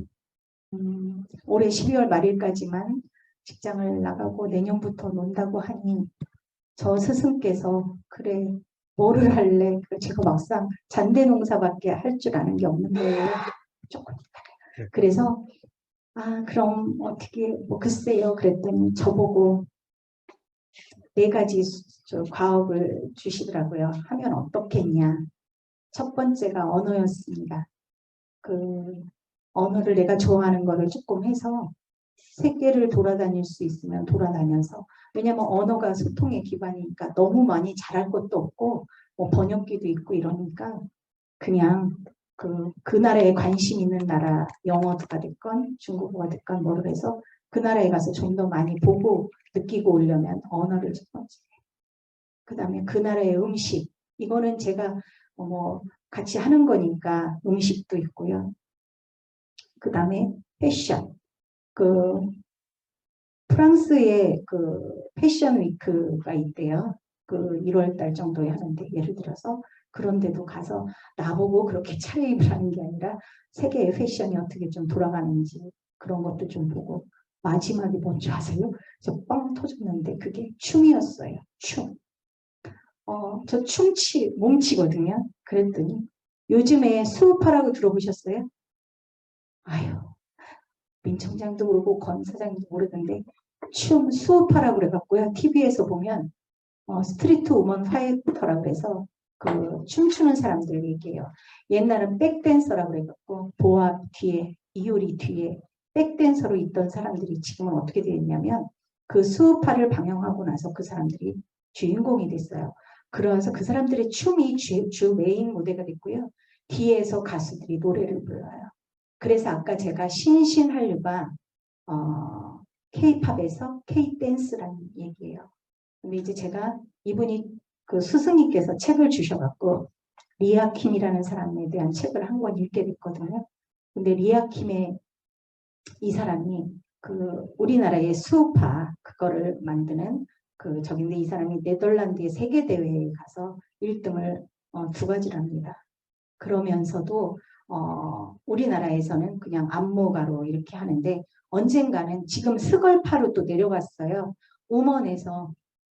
올해 12월 말일까지만 직장을 나가고 내년부터 논다고 하니 저 스승께서 그래 뭐를 할래? 제가 막상 잔대 농사밖에 할 줄 아는 게 없는 거예요. 조금. 그래서 그럼 어떻게 뭐 글쎄요 그랬더니 저보고 4가지 과업을 주시더라고요. 하면 어떻겠냐. 첫 번째가 언어였습니다. 그 언어를 내가 좋아하는 거를 조금 해서 세계를 돌아다닐 수 있으면 돌아다녀서, 왜냐면 언어가 소통의 기반이니까 너무 많이 잘할 것도 없고 뭐 번역기도 있고 이러니까 그냥 그 나라에 관심 있는 나라, 영어가 됐건 중국어가 됐건 뭐를 해서 그 나라에 가서 좀 더 많이 보고 느끼고 오려면 언어를 첫 번째. 그 다음에 그 나라의 음식, 이거는 제가 뭐 같이 하는 거니까 음식도 있고요. 그 다음에 패션. 프랑스에 패션 위크가 있대요. 1월 달 정도에 하는데, 예를 들어서 그런 데도 가서 나보고 그렇게 차려입을 하는 게 아니라 세계의 패션이 어떻게 좀 돌아가는지 그런 것도 좀 보고, 마지막에 뭔지 아세요? 저 뻥 터졌는데 그게 춤이었어요. 춤. 저 몸치거든요. 그랬더니 요즘에 수우파라고 들어보셨어요? 아유, 민청장도 모르고 권 사장님도 모르는데 수우파라고 그래갖고요. TV에서 보면 스트리트 우먼 파이터라고 해서 춤추는 사람들 얘기해요. 옛날은 백댄서라고 그래갖고 보아 뒤에, 이효리 뒤에 백댄서로 있던 사람들이 지금은 어떻게 되었냐면 그 수우파를 방영하고 나서 그 사람들이 주인공이 됐어요. 그러면서 그 사람들의 춤이 주 메인 무대가 됐고요. 뒤에서 가수들이 노래를 불러요. 그래서 아까 제가 신신한류가 K-팝에서 K-댄스라는 얘기예요. 근데 이제 제가 이분이 스승님께서 책을 주셔갖고 리아킴이라는 사람에 대한 책을 한 권 읽게 됐거든요. 근데 리아킴의 이 사람이 우리나라의 수우파 그거를 만드는 저긴데, 이 사람이 네덜란드의 세계대회에 가서 1등을 2가지를 합니다. 그러면서도 우리나라에서는 그냥 안무가로 이렇게 하는데, 언젠가는 지금 스걸파로 또 내려갔어요. 우먼에서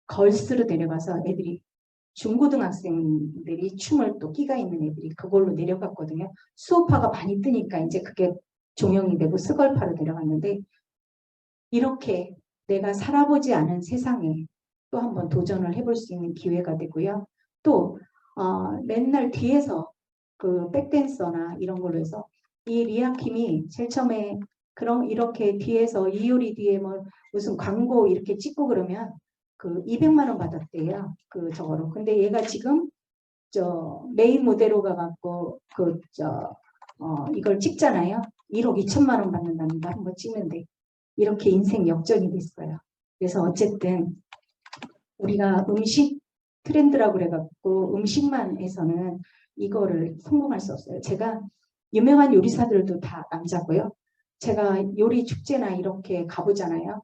걸스로 내려가서 애들이, 중고등학생들이 춤을 또 끼가 있는 애들이 그걸로 내려갔거든요. 수우파가 많이 뜨니까 이제 그게 종영이 되고 스걸파로 내려갔는데, 이렇게 내가 살아보지 않은 세상에 또 한번 도전을 해볼 수 있는 기회가 되고요. 또 맨날 뒤에서 백댄서나 이런 걸로 해서 이 리아킴이 제일 처음에 이렇게 뒤에서 이효리 뒤에 뭐 무슨 광고 이렇게 찍고 그러면 200만 원 받았대요. 저거로. 근데 얘가 지금 메인 무대로 가갖고 이걸 찍잖아요. 1억 2천만 원 받는답니다. 한번 찍는데 이렇게 인생 역전이 됐어요. 그래서 어쨌든 우리가 음식 트렌드라고 그래갖고 음식만 해서는 이거를 성공할 수 없어요. 제가 유명한 요리사들도 다 남자고요. 제가 요리 축제나 이렇게 가보잖아요.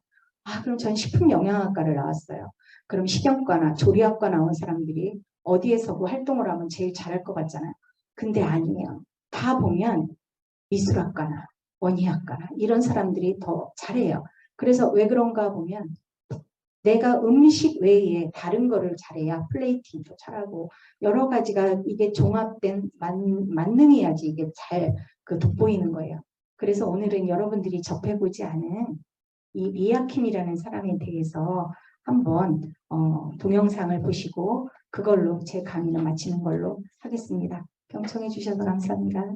그럼 전 식품영양학과를 나왔어요. 그럼 식용과나 조리학과 나온 사람들이 어디에서 활동을 하면 제일 잘할 것 같잖아요. 근데 아니에요. 다 보면 미술학과나 원예학과나 이런 사람들이 더 잘해요. 그래서 왜 그런가 보면 내가 음식 외에 다른 거를 잘해야 플레이팅도 잘하고 여러 가지가 이게 종합된 만능이야지 이게 잘 돋보이는 거예요. 그래서 오늘은 여러분들이 접해보지 않은 이 리아킴이라는 사람에 대해서 한번 동영상을 보시고 그걸로 제 강의는 마치는 걸로 하겠습니다. 경청해 주셔서 감사합니다.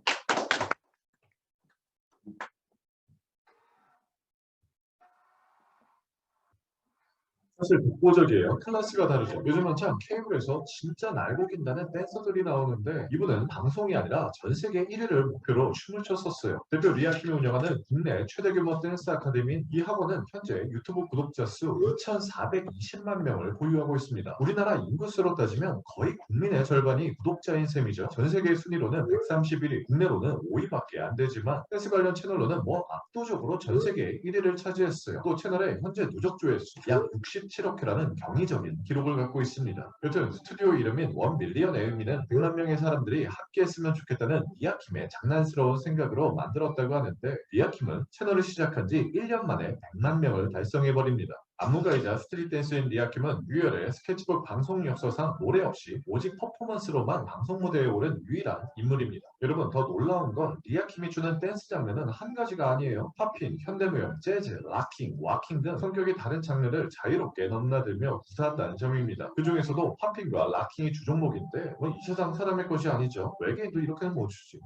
사실 독보적이에요. 클래스가 다르죠. 요즘은 참 케이블에서 진짜 날고 긴다는 댄서들이 나오는데 이분은 방송이 아니라 전 세계 1위를 목표로 춤을 췄었어요. 대표 리아킴이 운영하는 국내 최대 규모 댄스 아카데미인 이 학원은 현재 유튜브 구독자 수 2,420만 명을 보유하고 있습니다. 우리나라 인구수로 따지면 거의 국민의 절반이 구독자인 셈이죠. 전 세계 순위로는 131위, 국내로는 5위밖에 안 되지만 댄스 관련 채널로는 뭐 압도적으로 전 세계 1위를 차지했어요. 또 채널의 현재 누적 조회수 약 67억 회라는 경이적인 기록을 갖고 있습니다. 여튼 스튜디오 이름인 1밀리언의 의미는 100만 명의 사람들이 함께 했으면 좋겠다는 리아킴의 장난스러운 생각으로 만들었다고 하는데 리아킴은 채널을 시작한 지 1년 만에 100만 명을 달성해버립니다. 안무가이자 스트릿 댄스인 리아킴은 유열의 스케치북 방송 역사상 노래 없이 오직 퍼포먼스로만 방송 무대에 오른 유일한 인물입니다. 여러분 더 놀라운 건 리아킴이 주는 댄스 장르는 한 가지가 아니에요. 팝핀, 현대무용, 재즈, 락킹, 와킹 등 성격이 다른 장르를 자유롭게 넘나들며 구사한다는 점입니다. 그 중에서도 팝핀과 락킹이 주종목인데 뭐 이 세상 사람의 것이 아니죠. 외계인도 이렇게는 못 추지.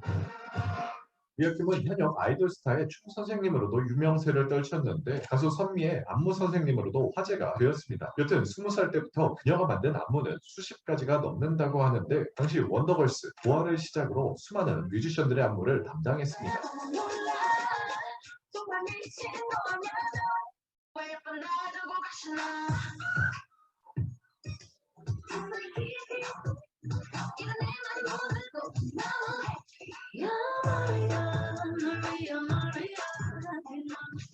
리아킴은 현역 아이돌 스타의 춤 선생님으로도 유명세를 떨쳤는데 가수 선미의 안무 선생님으로도 화제가 되었습니다. 여튼 20살 때부터 그녀가 만든 안무는 수십 가지가 넘는다고 하는데 당시 원더걸스, 보아를 시작으로 수많은 뮤지션들의 안무를 담당했습니다. 정말 미친 거냐도 왜 예쁜 날 두고 가시나 이건 내 말이 모르고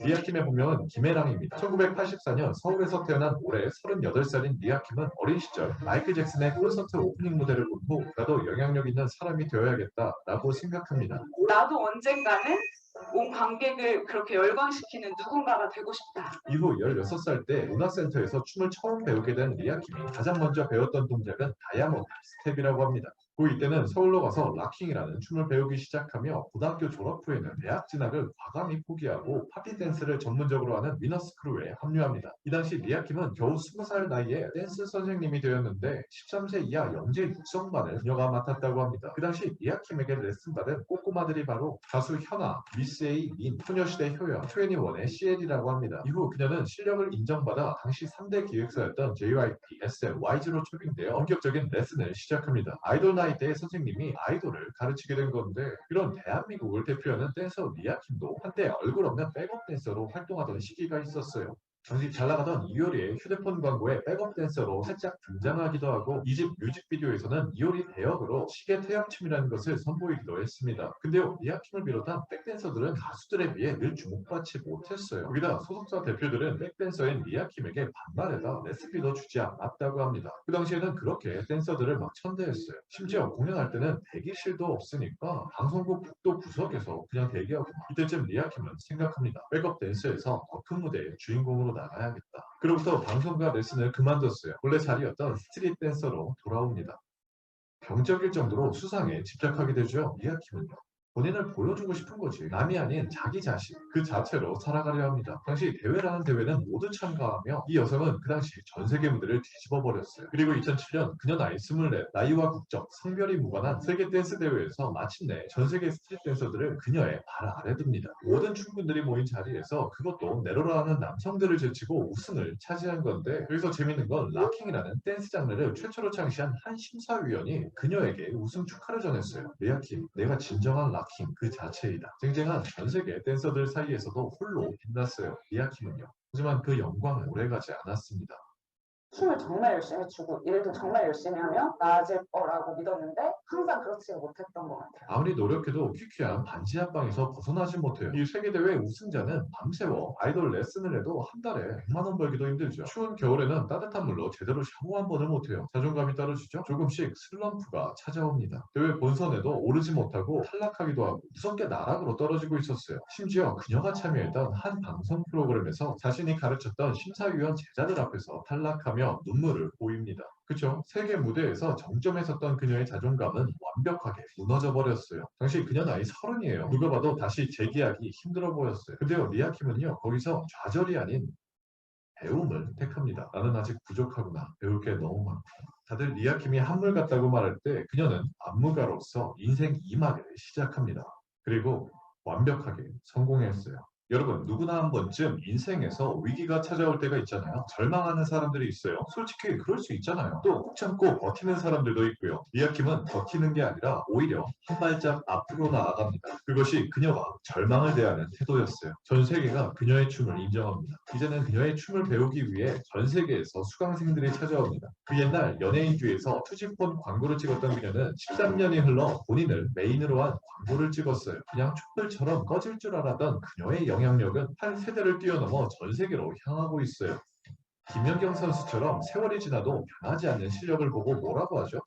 리아킴의 본명은 김혜랑입니다. 1984년 서울에서 태어난 올해 38살인 리아킴은 어린 시절 마이클 잭슨의 콘서트 오프닝 무대를 본 후 나도 영향력 있는 사람이 되어야겠다라고 생각합니다. 나도 언젠가는 온 관객을 그렇게 열광시키는 누군가가 되고 싶다. 이후 16살 때 문화센터에서 춤을 처음 배우게 된 리아킴이 가장 먼저 배웠던 동작은 다이아몬드 스텝이라고 합니다. 고2 때는 서울로 가서 락킹이라는 춤을 배우기 시작하며 고등학교 졸업 후에는 대학 진학을 과감히 포기하고 파티 댄스를 전문적으로 하는 위너스 크루에 합류합니다. 이 당시 리아킴은 겨우 20살 나이에 댄스 선생님이 되었는데 13세 이하 영재 육성반을 그녀가 맡았다고 합니다. 그 당시 리아킴에게 레슨받은 꼬꼬마들이 바로 가수 현아, 미스 A, 민, 소녀시대 효연, 2NE1의 CL이라고 합니다. 이후 그녀는 실력을 인정받아 당시 3대 기획사였던 JYP, SM, YG로 초빙되어 본격적인 레슨을 시작합니다. 아이돌 나이 때 선생님이 아이돌을 가르치게 된 건데 이런 대한민국을 대표하는 댄서 리아킴도 한때 얼굴 없는 백업 댄서로 활동하던 시기가 있었어요. 당시 잘 나가던 이효리의 휴대폰 광고에 백업 댄서로 살짝 등장하기도 하고 이 집 뮤직비디오에서는 이효리 대역으로 시계 태엽춤이라는 것을 선보이기도 했습니다. 근데요 리아킴을 비롯한 백댄서들은 가수들에 비해 늘 주목받지 못했어요. 거기다 소속사 대표들은 백댄서인 리아킴에게 반말에다 레시피도 주지 않았다고 합니다. 그 당시에는 그렇게 댄서들을 막 천대했어요. 심지어 공연할 때는 대기실도 없으니까 방송국 북도 구석에서 그냥 대기하고 이때쯤 리아킴은 생각합니다. 백업 댄서에서 더 큰 무대의 주인공으로 나가야겠다. 그로부터 방송과 레슨을 그만뒀어요. 원래 자리였던 스트릿 댄서로 돌아옵니다. 병적일 정도로 수상에 집착하게 되죠. 리아킴은요. 본인을 보여주고 싶은 거지. 남이 아닌 자기 자신 그 자체로 살아가려 합니다. 당시 대회라는 대회는 모두 참가하며 이 여성은 그 당시 전 세계 무대를 뒤집어 버렸어요. 그리고 2007년 그녀 나이 24, 나이와 국적, 성별이 무관한 세계 댄스 대회에서 마침내 전 세계 스트릿 댄서들을 그녀의 발 아래 둡니다. 모든 춤꾼들이 모인 자리에서 그것도 내로라 하는 남성들을 제치고 우승을 차지한 건데 여기서 재밌는 건 락킹이라는 댄스 장르를 최초로 창시한 한 심사위원이 그녀에게 우승 축하를 전했어요. 리아킴, 내가 진정한 락킹 그 자체이다. 쟁쟁한 전 세계 댄서들 사이에서도 홀로 빛났어요. 리아킴은요. 하지만 그 영광은 오래가지 않았습니다. 춤을 정말 열심히 추고 일도 정말 열심히 하면 나아질 거라고 믿었는데 항상 그렇지 못했던 것 같아요. 아무리 노력해도 퀴퀴한 반지 합방에서 벗어나지 못해요. 이 세계대회 우승자는 밤새워 아이돌 레슨을 해도 한 달에 100만 원 벌기도 힘들죠. 추운 겨울에는 따뜻한 물로 제대로 샤워 한 번을 못해요. 자존감이 떨어지죠. 조금씩 슬럼프가 찾아옵니다. 대회 본선에도 오르지 못하고 탈락하기도 하고 무섭게 나락으로 떨어지고 있었어요. 심지어 그녀가 참여했던 한 방송 프로그램에서 자신이 가르쳤던 심사위원 제자들 앞에서 탈락하며 눈물을 보입니다. 그쵸? 세계 무대에서 정점에 섰던 그녀의 자존감은 완벽하게 무너져 버렸어요. 당시 그녀 나이 30이에요. 누가 봐도 다시 재기하기 힘들어 보였어요. 근데요 리아킴은요 거기서 좌절이 아닌 배움을 택합니다. 나는 아직 부족하구나. 배울 게 너무 많고. 다들 리아킴이 한물 같다고 말할 때 그녀는 안무가로서 인생 2막을 시작합니다. 그리고 완벽하게 성공했어요. 여러분, 누구나 한 번쯤 인생에서 위기가 찾아올 때가 있잖아요. 절망하는 사람들이 있어요. 솔직히 그럴 수 있잖아요. 또 꾹 참고 버티는 사람들도 있고요. 리아킴은 버티는 게 아니라 오히려 한 발짝 앞으로 나아갑니다. 그것이 그녀가 절망을 대하는 태도였어요. 전 세계가 그녀의 춤을 인정합니다. 이제는 그녀의 춤을 배우기 위해 전 세계에서 수강생들이 찾아옵니다. 그 옛날 연예인주에서 투지폰 광고를 찍었던 그녀는 13년이 흘러 본인을 메인으로 한 광고를 찍었어요. 그냥 촛불처럼 꺼질 줄 알았던 그녀의 영향력은 한 세대를 뛰어넘어 전 세계로 향하고 있어요. 김연경 선수처럼 세월이 지나도 변하지 않는 실력을 보고 뭐라고 하죠?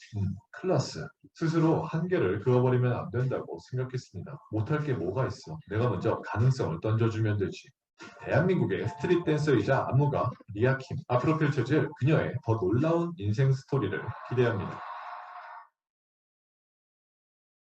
클라스. 스스로 한계를 그어버리면 안 된다고 생각했습니다. 못할 게 뭐가 있어? 내가 먼저 가능성을 던져주면 되지. 대한민국의 스트릿 댄서이자 안무가 리아킴. 앞으로 펼쳐질 그녀의 더 놀라운 인생 스토리를 기대합니다.